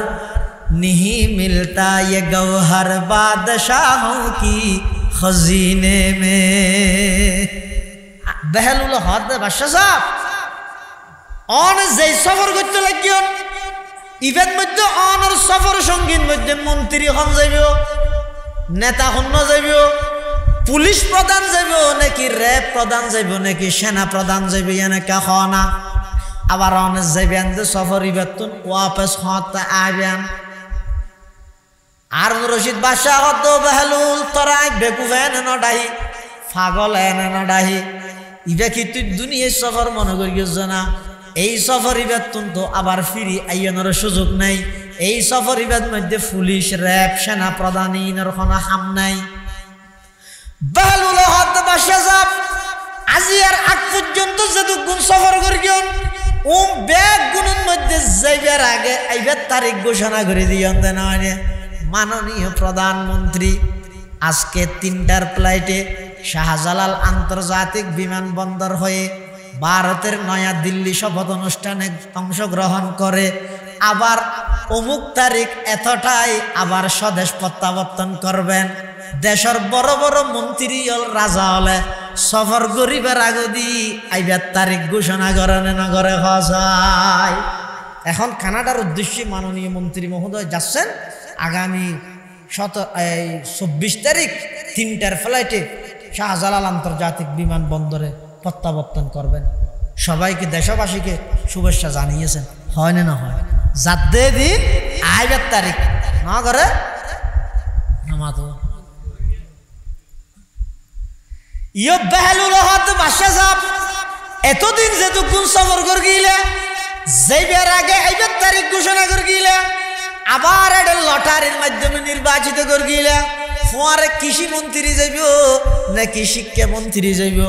Speaker 1: नहीं मिलता ये गौहर बादशाहों की खजीने में बेहलुल हद बादशाह साहब অন যেই সফর করতে লাগিও ইভেন মধ্যে অনর সফর সঙ্গীর মধ্যে মন্ত্রী হন যাইব নেতা হন যাইব পুলিশ প্রধান যাইব নাকি র্যাব প্রধান যাইব নাকি সেনা প্রধান যাইব এনেকা হনা আবার অনেক যাইবেন যে সফর ইবেতন ওয়াপস হতে আইবেন আর রশিদ বাদশাহ হত বেহলুল তরাই বেকুফেন নডাহি পাগল এনে নডাহি ইবে কি তুই দুনিয়ার সফর মনে করিস না এই সফর ইবেতন তো আবার ফিরি আইয়ানোর সুযোগ নাই এই সফর ইবেত মধ্যে পুলিশ র্যাব সেনা প্রধান ইনের কোনো হাম নাই বেহলুল হদ বাদশাহ সাহেব আজি আর আগ পর্যন্ত যতক্ষণ সফর করিও ব্যাগ গুণের মধ্যে যাইবার আগে আইবার তারিখ ঘোষণা করে দিও না মাননীয় প্রধানমন্ত্রী আজকে 3টার ফ্লাইটে শাহজালাল আন্তর্জাতিক বিমানবন্দর হয়ে ভারতের নয়া দিল্লি শপথ অনুষ্ঠানে অংশগ্রহণ করে, আবার অমুক তারিখ এতটাই আবার স্বদেশ প্রত্যাবর্তন করবেন। দেশের বড় বড় মন্ত্রী হল রাজা হলে সফর গরিবের আগদি আইবার তারিখ ঘোষণা করেন না করে হসায়। এখন কানাডার উদ্দেশ্যে মাননীয় মন্ত্রী মহোদয় যাচ্ছেন আগামী 24 তারিখ 3টার ফ্লাইটে শাহজালাল আন্তর্জাতিক বিমানবন্দরে প্রত্যাবর্তন করবেন। সবাইকে দেশবাসীকে শুভেচ্ছা জানিয়েছেন, হয় না হয়? যাতে দিন আইবার তারিখ না করে নামাতো ইয় বেহলুল হক বাদশা সাহেব এতদিন যেটুকুন সফর করে গিলে যাইবার আগে আইবার তারিখ ঘোষণা করে গিলে, আবার এটা লটারির মাধ্যমে নির্বাচিত করে গিলে, ফোয়ারে কৃষি মন্ত্রী যাইব নাকি শিক্ষা মন্ত্রী যাইব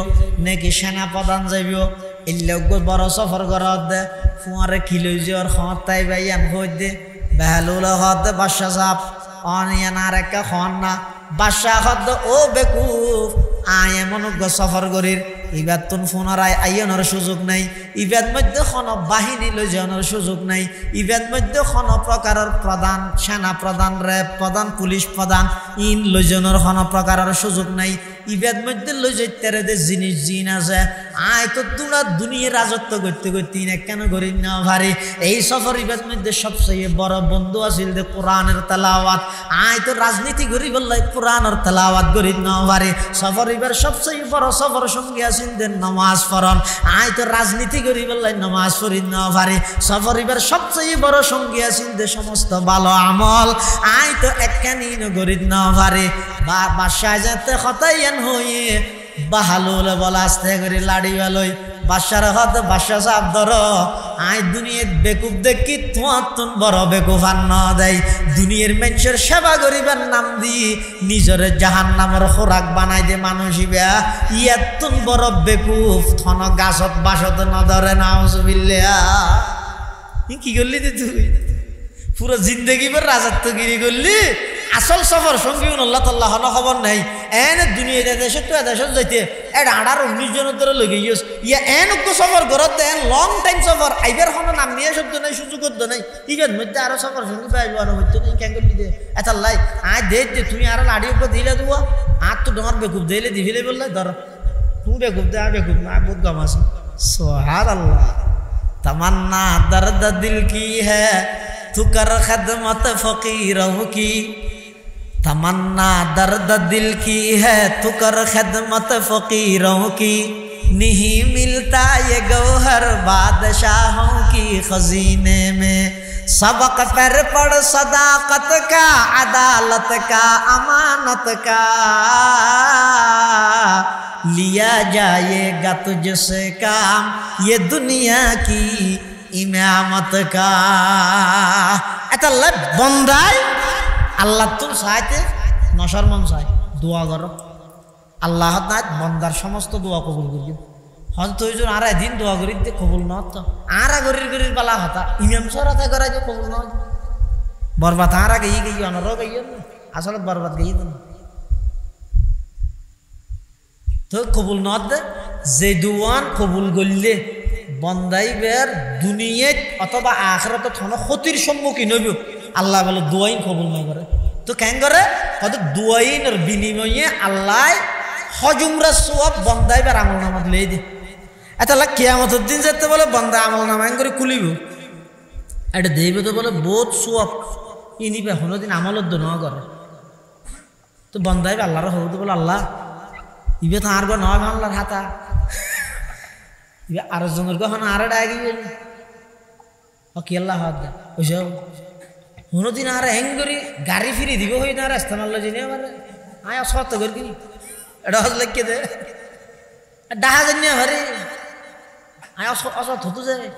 Speaker 1: নাকি সেনা প্রধান যাইব, এগুলো বড় সফর করার দে ফোয়ারে খিলই যাওয়ার ক্ষমতাই বাইয়ান হয়ে দে বেহলুল হক বাদশা সাহেব অনিয়ান আর একটা খন না বাদশা হদ ও বেকুফ আয় এমন সফর করির ইবাদ তুন পুনরায় আইয়নের সুযোগ নাই, ইবাদ মধ্যে কোনো বাহিনী লই যাওয়ার সুযোগ নাই, ইবাদ মধ্যে কোনো প্রকারের প্রধান সেনা প্রধান র্যাব প্রধান পুলিশ প্রধান ইন লই যাওয়ার কোনো প্রকারের সুযোগ নাই, ইবাদ মধ্যে লই যাইতে দে জিনিস জিন আছে আয় তো তোরা দুনিয়া রাজত্ব করতে করতে কেন করি না ভারি। এই সফর ইবাদ মধ্যে সবচেয়ে বড় বন্ধু আছিল যে কোরআনের তেলাওয়াত, আয় তো রাজনীতি করি বললে কোরআনের তেলাওয়াত করি না ভারি। সফর ইবার সবচেয়ে বড় সফর সঙ্গে আছিল যে নামাজ পড়ন, আয় তো রাজনীতি করি বললে নামাজ পড়ি না ভারি। সফর ইবার সবচেয়ে বড় সঙ্গে আছিল যে সমস্ত ভালো আমল, আয় তো একখানি করি না ভারি। বাসায় যেতে হতাইয়ান হয়ে বাহালুল বলা আস্তে করে লাড়ি বেলই বাসার হত বাসা সাপ ধর আয় দুনিয়ার বেকুব দেখি তোমার তুন বড় বেকুব আর ন দেয়। দুনিয়ার মানুষের সেবা করিবার নাম দি নিজের জাহান নামের খোরাক বানাই দে মানুষ ইবা ইয়ার তুন বড় বেকুব থন গাছত বাসত ন ধরে নাউজুবিল্লাহ। কি করলি তুই পুরো জিন্দগি ভর রাজত্বগিরি করলি, আসল সফর সঙ্গী আল্লাহ তাল্লাহ খবর নাই। এনে দুনিয়া দেশে তো দেশত যাইতে এটা 18-19 জনের ধরে লগে গিয়েছ ইয়া এন সফর ঘরত এন লং টাইম সফর আইবার কোনো নাম নিয়ে শব্দ নাই সুযোগ নাই ইভেন মধ্যে আরো সফর সঙ্গী পাইব আর হইতো নাই কেন করলি দে এটা লাই আয় দে তুমি আরো লাড়ি উপর দিলে দেবো আর তো তোমার বেকুব দিলে দিবিলে বললে ধর তুমি বেকুব দে আর বেকুব না বহুত গম আছে। সুবহানাল্লাহ। तमन्ना दर्द दिल की है तू कर खदमत फकीरों की, तमन्ना दर्द दिल की है तू कर खदमत फकीरों की, नहीं मिलता ये गौहर बादशाहों की खजीने में। सबक पर पढ़ सदाकत का अदालत का अमानत का, लिया जाएगा तुझसे काम ये दुनिया की इमामत का। এটা বন্দাই আল্লাহ তুম চাইতে নশার মন চাই দোয়া করো আল্লাহ নাই বন্দার সমস্ত দোয়া কবুল করি। হয়তো তুই আর একদিন দোয়া করি কবুল ন তো আর গরির গরির পালা হতা ইমাম সরাতে করাই যে কবুল নয় বরবাদ আর আগে ই গেই অনারও গেই আসলে বরবাদ গেই তো কবুল ন দে যে দুয়ান কবুল করলে বন্দাইবের দুনিয়াত অথবা আখিরাত কোনো ক্ষতির সম্মুখীন হইব আল্লাহ বলে দোয়াইন কবুল না করে। তো কেন করে হয়তো দোয়াইনের বিনিময়ে আল্লাহ হজুমরা সওয়াব বন্দাইবার আমল নামাত লই দি। এটা লাগ কিয়ামতের দিন যেতে বলে বন্দা আমল নামা করে কুলিব এটা দেইবে তো বলে বহুত সওয়াব ইনিবে কোনোদিন আমলত দ ন করে। তো বন্দাইবে আল্লাহর হবো বলে আল্লাহ ইবে তো আর নয় বাংলার হাতা আরো জনের কখন আর ডাকি কি আল্লাহ হাত দে ওইসব কোনোদিন আর হ্যাং করি গাড়ি ফিরি দিব হই না রাস্তা মারল জিনে মানে আয় সত কর কি এটা হজ লেগে দে ডাহা জানি হরে আয় অসৎ হতো যায়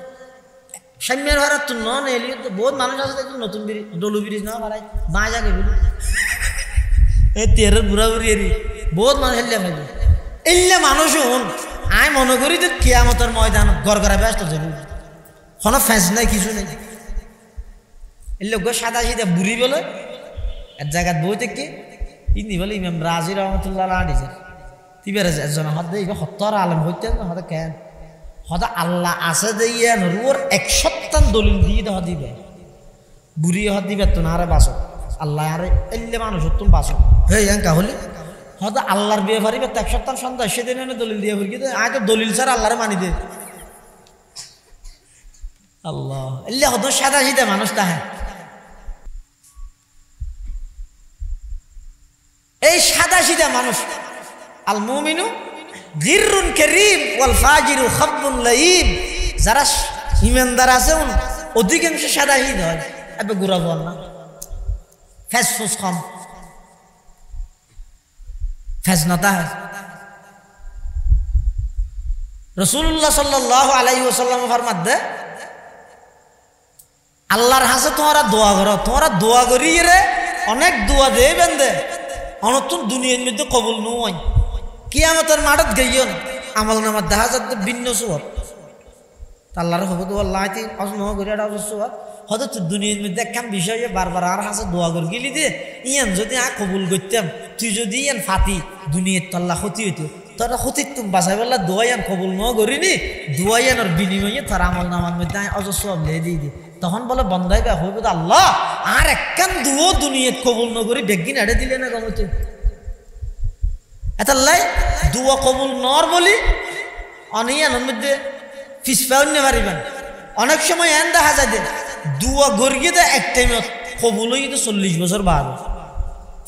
Speaker 1: সাম্যের হার তো নন এলি তো বহুত মানুষ আছে দেখুন নতুন ব্রিজ ডলু ব্রিজ না ভাড়াই বাঁ যাকে বলি এই তেরের বুড়া বুড়ি এরি বহুত মানুষ হেললে ভাই এলে মানুষ হন আয় মনে করি যে কিয়ামতের ময়দান গড় গড়া ব্যস্ত যাবো কোনো ফ্যাঁস নাই কিছু নেই এলে সাদা সিদা বুড়ি বলে এক জায়গায় বই থেকে ইনি বলে ইমাম রাজি রহমতুল্লাহ আনিছে তিবের একজন হাত দিয়ে হত্যার আলম হইতে না হাতে কেন হদা আল্লাহ আছে দিয়ে নরুর 100 দলিল দিয়ে দেওয়া দিবে বুড়ি হদ দিবে তো না আরে বাসো আল্লাহ আরে এলে মানুষ তুমি বাসো হে এঙ্কা হলি হদা আল্লাহর বিয়ে পারিবে 100 সন্ধ্যা সেদিন এনে দলিল দিয়ে ভরি আগে দলিল ছাড়া আল্লাহরে মানি দে আল্লাহ এলে হদ সাদা সিধা মানুষ তাহে এই সাদা সিধা মানুষ আল মুমিনু গিররুন কারীম ওয়াল ফাজিরু খাব্বুন লাইম যারা ঈমানদার আছে অধিকাংশ সাদা সিধা হয় আবে গুরা বল না ফেসফুস কম ফেসনাতা হয় রাসূলুল্লাহ সাল্লাল্লাহু আলাইহি ওয়াসাল্লাম ফরমাতে আল্লাহর হাসে তোমরা দোয়া করো তোমরা দোয়া করি রে অনেক দোয়া দেই বেন্দে অনতুন দুনিয়ার মধ্যে কবুল নয় কিয়ামতের মাঠত গইয়ন আমল নামার দেখা যাচ্ছে ভিন্ন সুবত আল্লাহর হবত আল্লাহ তি অজমহ করে এটা সুবত হয়তো দুনিয়ার মধ্যে একখান বিষয়ে বারবার আর হাসে দোয়া করে গেলি দে ইয়ান যদি কবুল করতাম তুই যদি ইয়ান ফাতি দুনিয়ার তো আল্লাহ ক্ষতি হইতো তোরা ক্ষতি তুমি বাঁচাই বললা দোয়া ইয়ান কবুল ন করিনি দোয়া ইয়ানোর বিনিময়ে তার আমল নামার মধ্যে অজস্র লেগে দিয়ে দিই তখন বলে বন্ধাই বা হইব আল্লাহ আর একখান দুও দুনিয়াত কবুল ন করি বেগিন এড়ে দিলে না গমতে এতাল্লাই দুয়া কবুল নর বলি অনিয়ানোর মধ্যে ফিসপাও নিতে পারিবেন অনেক সময় এন দেখা যায় দুয়া গড়িয়ে দেয় এক টাইমত কবুল হয়ে 40 বছর বাদ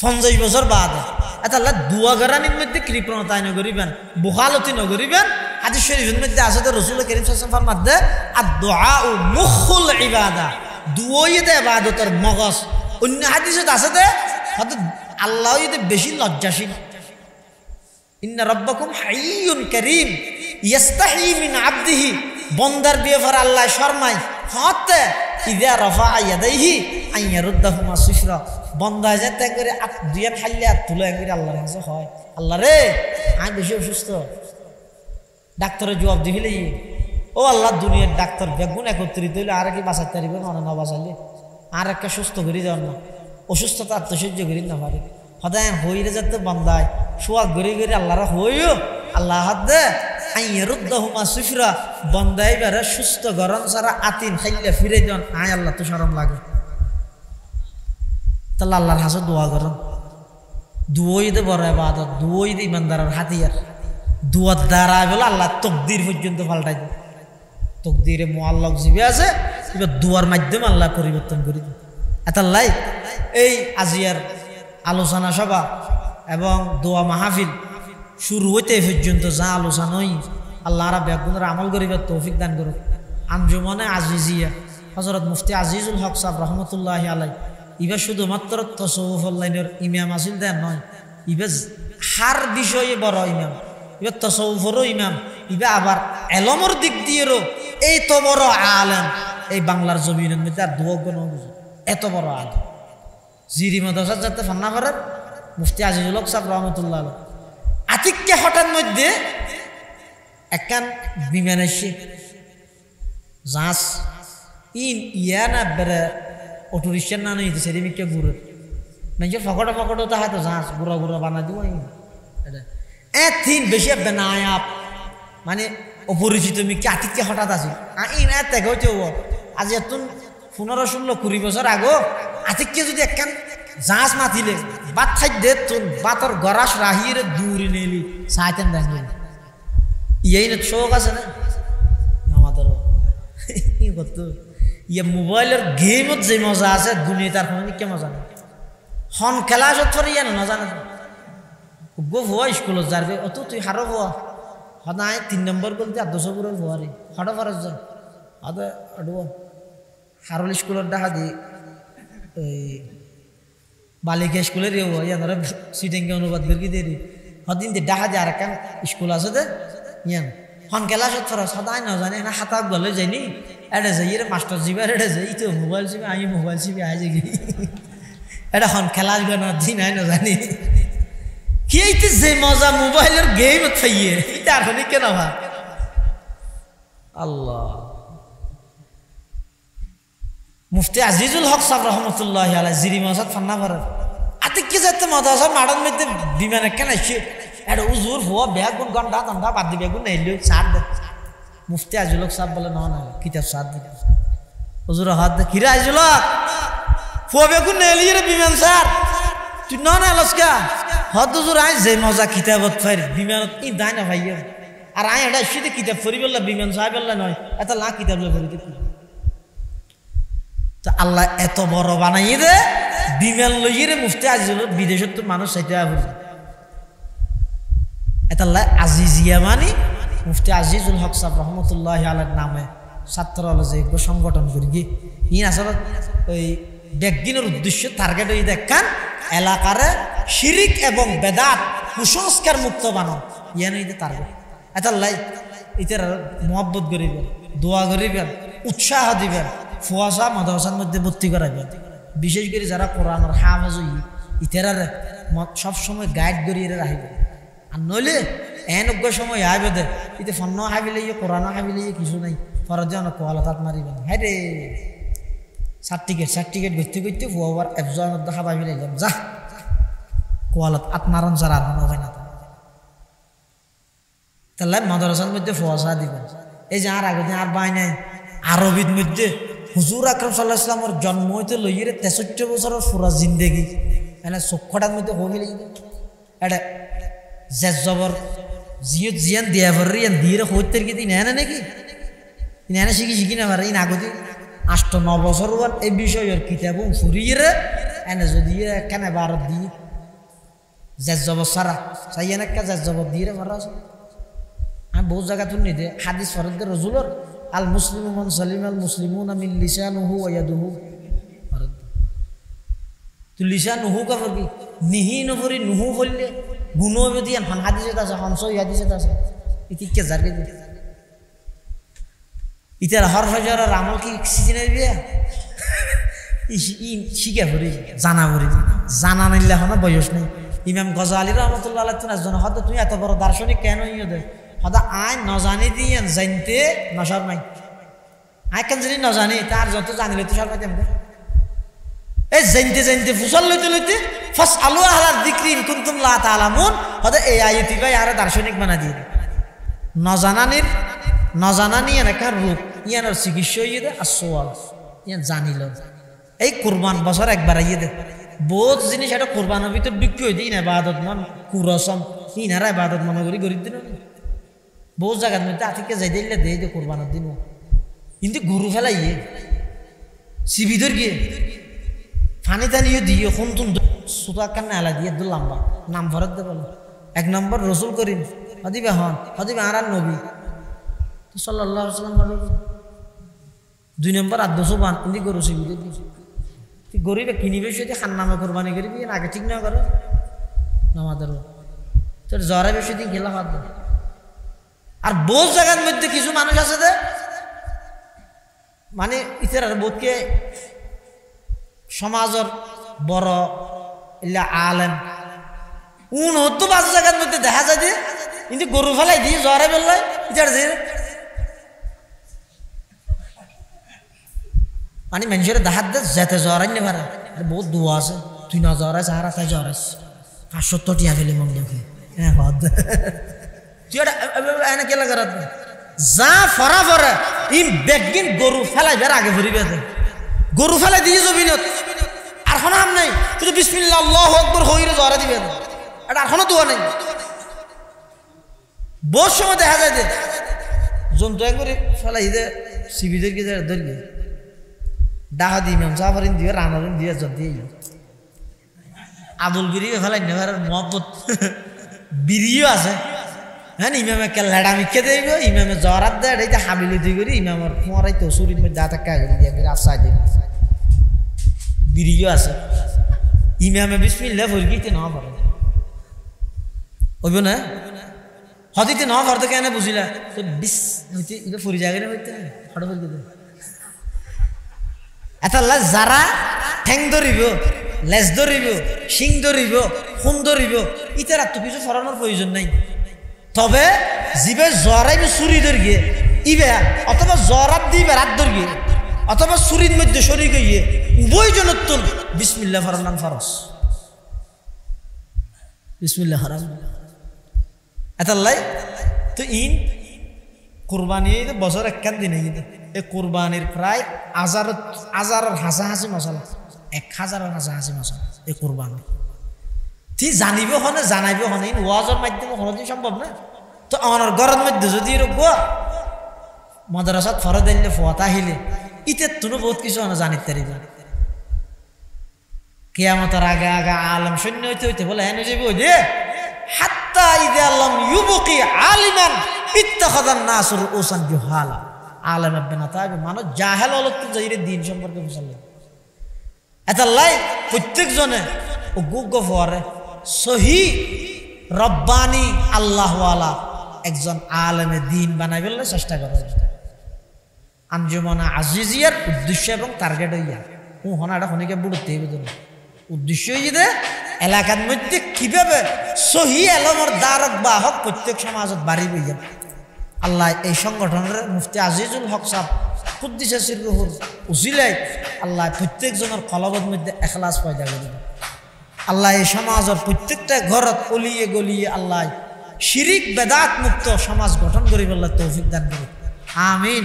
Speaker 1: 50 বছর বাদ এতাল্লাই দুয়া গড়ানির মধ্যে কৃপণতা নগরিবেন বুখালতি নগরিবেন হাদিস শরীফের মধ্যে আছে তো রাসূল কারীম সাল্লাল্লাহু আলাইহি ওয়াসাল্লাম ফরমাতে আদ-দুআউ মুখুল ইবাদা দুয়াই দে ইবাদতের মগজ অন্য হাদিসে আছে যে আল্লাহ যদি বেশি লজ্জাশীল ইন্না রাব্বাকুম হাইয়ুন কারীম ইস্তাহি মিন আবদিহি বন্দার ব্যাপারে আল্লাহ শরমায় হতে ইযা রাফা ইয়াদাইহি আন ইয়ারুদ্দাহুমা সিফরা বন্দা যেতে করে দুইয়ান খাইলে আর তুলে করে আল্লাহর কাছে হয় আল্লাহ রে আমি বেশি অসুস্থ ডাক্তারের জবাব দিলে ও আল্লাহ দুনিয়ার ডাক্তার বেগুন একত্রিত হইলে আর কি বাঁচাতে পারিবে না বাঁচালে আর একটা সুস্থ করি দেওয়ার না অসুস্থতা আত্মসহ্য করি না পারে সদায় হইরে যাতে বন্দায় সোয়াগ ঘুরে ঘুরে আল্লাহরা হইও আল্লাহ হাত দে আইয়ারুদ্দাহুমা সিফরা বন্দাই বেড়ে সুস্থ গরম সারা আতিন খাইলে ফিরে দেন আয় আল্লাহ তো শরম লাগে তাহলে আল্লাহর হাসে দোয়া করুন দুই দে বড় ইবাদত দুই দে ইমানদারের হাতিয়ার দুয়ার দ্বারা বলে আল্লাহ তকদির পর্যন্ত পাল্টাই দেয় তকদিরে মুআল্লাক জিবে আছে এবার দুয়ার মাধ্যমে আল্লাহ পরিবর্তন করে দেয় এতাল্লাই এই আজিয়ার আলোচনা সভা এবং দোয়া মাহফিল শুরু হইতে পর্যন্ত যা আলোচনা হই আল্লাহ রা বেগুনের আমল করিবার তৌফিক দান করুক আঞ্জুমানে আজিজিয়া হযরত মুফতি আজিজুল হক সাহেব রহমতুল্লাহি আলাইহি ইবা শুধুমাত্র তাসাউফ লাইনের ইমাম আসিল দেন নয় ইবা হার বিষয়ে বড় ইমাম ইবা তাসাউফেরও ইমাম ইবা আবার এলমর দিক দিয়েও এই তো বড় আলেম এই বাংলার জমিনের মধ্যে আর দুয়োগুণ এত বড় আলেম জিরি মাদ্রাসা যাতে ফান্না করেন মুফতি আজিজুল হক সাহেব রহমতুল্লাহ আলাইহি আতিককে হঠাৎ মধ্যে একখান বিমান এসে জাহাজ ইয়া না বেড়ে অটো রিক্সার না নিতে সেদিকে ঘুরে নিজের ফকটো তাহা তো জাহাজ গুড়া গুড়া বানা দিব তিন বেশি বেনায়াপ মানে অপরিচিত মিকে আতিককে হঠাৎ আসি হইতে আজ এত 15-16-20 বছর আগো আতিককে যদি একখান জাহাজ মাতিলে বাত খাই দে তুন বাতর গরাস রাহিয়ে দূরে নেলি সাইতেন দেখলি ইয়াই না শোক আছে না আমাদের কি করতো ইয়ে মোবাইলের গেমত যে মজা আছে দুনিয়া তার কোনো কে মজা নেই হন খেলা সত্তর ইয়ে না জানে গো ভুয়া স্কুলত যাবে অত তুই হারো ভুয়া সদায় 3 নম্বর বলতে 200 পুরো ভুয়ারে হাটো ফরজ যায় আদা আডুয়া হারল স্কুলত দেখা দি এই বালিকা স্কুলের ইয়ারা সিটিংকে অনুবাদ করি দিয়ে হদিন যে দেখা যায় আর একটা স্কুল আছে দে ইয়ান হন খেলা সত্তর সদায় না জানে না হাতাক গলে যায়নি এটা যাই রে মাস্টার জিবার এটা যাই তো মোবাইল চিবি আমি মোবাইল চিবি আই যাই এটা হন খেলা না দিন আই না জানি কি এইতে যে মজা মোবাইলের গেম থাইয়ে এটা এখন কেন ভা আল্লাহ মুফতি আজিজুল হক সাহেব রহমতুল্লাহি আলাইহি জিরি মাসাদ ফান্না করে আতিককে যেতে মাদ্রাসা মাডন মধ্যে বিমান কেন আসছে এটা উজুর হওয়া বেগুন ঘন্টা ঘন্টা বাদ দিবে বেগুন নাইলো সার দে মুফতি আইজুলক সাহেব বলে না না কিতাব সাদ দিল হুজুর হাত কিরা আইজুলক ফুয়াবে কোন নেলিয়ে বিমান স্যার তুই না না লসকা হদ হুজুর আই যে মজা কিতাবত ফাইর বিমানত ই দাই না ভাইয়া আর আই এটা সিধে কিতাব পড়ি বললা বিমান সাহেব বললা নয় এত লা কিতাব লে পড়ি তো আল্লাহ এত বড় বানাইয়ে দে বিমান লইয়ে রে মুফতি আইজুলক বিদেশত তো মানুষ চাইতে আবু এত আল্লাহ আজিজিয়া মানে মুফতি আজিজুল হক সাহেব রহমতুল্লাহি আলাইহির নামে ছাত্র যে সংগঠন করি গিয়ে ইন আসলে ওই ব্যক্তির উদ্দেশ্য টার্গেট হয়ে দেখান এলাকারে শিরিক এবং বেদাত কুসংস্কার মুক্ত বানান ইয়ান হইতে টার্গেট এটা লাই ইতার মোহাব্বত করিবেন দোয়া করিবেন উৎসাহ দিবেন ফুয়াশা মাদ্রাসার মধ্যে ভর্তি করাবেন বিশেষ করে যারা কোরআনের হাফেজ ইতার সবসময় গাইড করিয়ে রাখবেন আর নইলে এনজ্ঞ সময় আইবে দে ইতে ফন্ন হাবিলে কোরআন হাবিলে কিছু নাই ফরজে অনেক কোয়ালাত মারিবেন হ্যাঁ রে সার্টিফিকেট করতে করতে ফুয়াবার একজনের মধ্যে খাবাই মিলাইলাম যা কোয়ালাত আত্মারণ যারা আর হয় না তাহলে মাদ্রাসার মধ্যে ফুয়াশা দিবেন এই যে আর আগে আর বাই নাই আরবির মধ্যে হুজুর আকরাম সাল্লাল্লাহু আলাইহি ওয়াসাল্লামের জন্ম হইতে লইয়ে 63 বছরের পুরা জিন্দেগি এনে চক্ষটার মধ্যে হয়ে গেলে এটা জেজ জবর জিয়ত জিয়ান দিয়া ভরি দিয়ে হইতে কি নেয় না নাকি নেয় না শিখি না পারে ইন আগতে 8-9 বছর এই বিষয়ের কিতাব ফুরিয়ে এনে যদি কেন ভারত দিয়ে জেজ জবর সারা চাই না জেজ জবর দিয়ে ভাড়া আমি বহু জায়গা তুল নিতে হাদিস ফরদ্দের রজুলর আল মুসলিম মান সালিম আল মুসলিমুন মিন লিসানুহু ওয়া ইয়াদুহু তো লিসানুহু কা কি নিহি নফরি নুহু বললে গুণ দিয়ে হাদিসে আছে হামসই হাদিসে আছে ইতিকে জারগে ইতার হর ফজরের আমল কি সিজনে দিয়ে শিখে ভরি জানা ভরি জানা নিলে এখন বয়স নেই ইমাম গজালি রহমতুল্লাহ আলাইহি একজন হয়তো তুই এত বড় দার্শনিক কেন ইয়ে দে হয়তো আই নজানি দিয়ে জানতে নসর নাই আই কেন যদি নজানি তার যত জানিলে তো সরকার তেমন এই জানতে জানতে ফুসল লইতে লইতে ফাস আলু আহলার যিকরিন কুনতুম লা তাআলামুন হয়তো এই আয়াতি ভাই আর দার্শনিক বানা দিয়ে নজানানি একটা রূপ ইয়ানোর চিকিৎসা ইয়ে দে আসোয়াল ইয়ান জানিল এই কোরবান বছর একবার ইয়ে দে বহুত জিনিস এটা কোরবানের ভিতর বিক্রি হয়ে দিই না বাদত মন কুরসম ইনারা বাদত মনে করি গরিব দিন বহুত জায়গার মধ্যে আতিকে যাই দিলে দেই দে কোরবানের দিন কিন্তু গরু ফেলাই ইয়ে সিবিদর গিয়ে ফানি টানিয়ে দিয়ে শুনতুন সুতা কান্না এলা দিয়ে দু লম্বা নাম ভরত দে বলো 1 নম্বর রসুল করিম হদিবে হন হদিবে আর নবী সাল্লাল্লাহু আলাইহি ওয়াসাল্লাম 2 নম্বর আদসুবান ইনি গরু সিবিদর দিয়ে গরিবে কিনিবে সেটি খান নামে কোরবানি করবি আগে ঠিক না করো নামাদের তোর জ্বরে বেশি দিন খেলা হাত আর বহু জায়গার মধ্যে কিছু মানুষ আছে যে মানে ইতার বোধকে সমাজের বড় ইল্লা আলেম 49 জায়গার মধ্যে দেখা যায় যে কিন্তু গরু ফেলাই দিয়ে জ্বরে বেরোয় ইতার যে মানে মানুষের দেখাত দে যেতে জ্বরাই নে পারে বহুত দোয়া আছে তুই না জ্বরাইস আর তাই জ্বরাইস 500 টিয়া ফেলে মন দেখে হ্যাঁ হদ তুই এনে কেলা করাত যা ফরা ফরা ইম বেগিন গরু ফেলাই বের আগে ভরিবে গরু ফেলাই দিয়ে জমিনত আর কোনো হাম নাই তুই বিসমিল্লাহ আল্লাহু আকবার হইরে জ্বরা দিবে এটা আর কোনো দোয়া নাই বহুত সময় দেখা যায় যে জন্তু করে ফেলাই দে সিবিদের কি ধরবে ডাহা দি ইমাম সাহাবারিন দিয়ে রানারিন দিয়ে জব দিয়ে আদুলগিরি ফেলাই নেবার মহব্বত বিরিও আছে হ্যাঁ ইমামে কে লেডামিকে দেব ইমামে জরাত দেয় এটা হাবিলি দিয়ে করি ইমামের মরাই তো শরীর মধ্যে দাঁত করে দিয়ে আশ্বাস দিই বিরিও আছে ইমামে বিসমিল্লাহ ফরগিতে না পারে হইব না হদিতে না পারতো কেন বুঝিলা তো বিস হইতে এটা ফরি জায়গা না হইতে হঠাৎ ফরগি দে এতাল্লা যারা ঠেং ধরিব লেজ ধরিব শিং ধরিব খুন ধরিব ইতার তো কিছু ফরানোর প্রয়োজন নাই তবে জিবে জ্বরাইবে চুরি ধরিয়ে ইবে অথবা জ্বরাত দিবে রাত ধরিয়ে অথবা চুরির মধ্যে সরি গিয়ে উভয় জনত্তন বিসমিল্লাহ ফরানান ফরস বিসমিল্লাহ হারাম এতাল্লাই তো ইন কুরবানি বছর একখান দিনে কিন্তু এই কুরবানির প্রায় হাজারের হাসাহাসি মশলা 1000-এর হাসাহাসি মশলা এই কুরবানি তুই জানিব হনে জানাইব হনে ওয়াজের মাধ্যমে কোনোদিন সম্ভব না তো আমার ঘরের মধ্যে যদি এরকম মাদ্রাসাত ফরজ দিলে ফতা আহিলে ইতে তুনো বহুত কিছু জানিতে পারিব কিয়ামতের আগে আগে আলম সৈন্য হইতে হইতে বলে হেন যাবি ওই যে হাত্তা ইযা লাম ইউবকি আলিমান ইত্তাখাযান নাসুর উসান জুহালা আলেম হবে না তাই মানুষ জাহেল হলো তো যাইরে দিন সম্পর্কে বুঝালে এটা লাই প্রত্যেকজনে ও গুগ্গ ফরে সহি রব্বানি আল্লাহওয়ালা একজন আলেমে দিন বানাই বললে চেষ্টা করা আঞ্জুমানা আজিজিয়ার উদ্দেশ্য এবং টার্গেট হইয়া ও হনাটা হনিকে বুড়তে হইবে উদ্দেশ্য হইয়ে এলাকার মধ্যে কিভাবে সহি আলমের দ্বারক বাহক প্রত্যেক সমাজত বাড়ি বইয়া আল্লাহ এই সংগঠনের মুফতি আজিজুল হক সাহেব কুদ্দিসে সিররুহুর উসিলাই আল্লাহ প্রত্যেকজনের কলবের মধ্যে ইখলাস পয়দা করে দিবেন আল্লাহ এই সমাজের প্রত্যেকটা ঘরত অলিয়ে গলিয়ে আল্লাহ শিরিক বেদাত মুক্ত সমাজ গঠন করি আল্লাহ তৌফিক দান করুন আমিন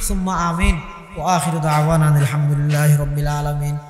Speaker 1: সুম্মা আমিন ওয়া আখিরু দাওয়ানা আলহামদুলিল্লাহি রাব্বিল আলামিন।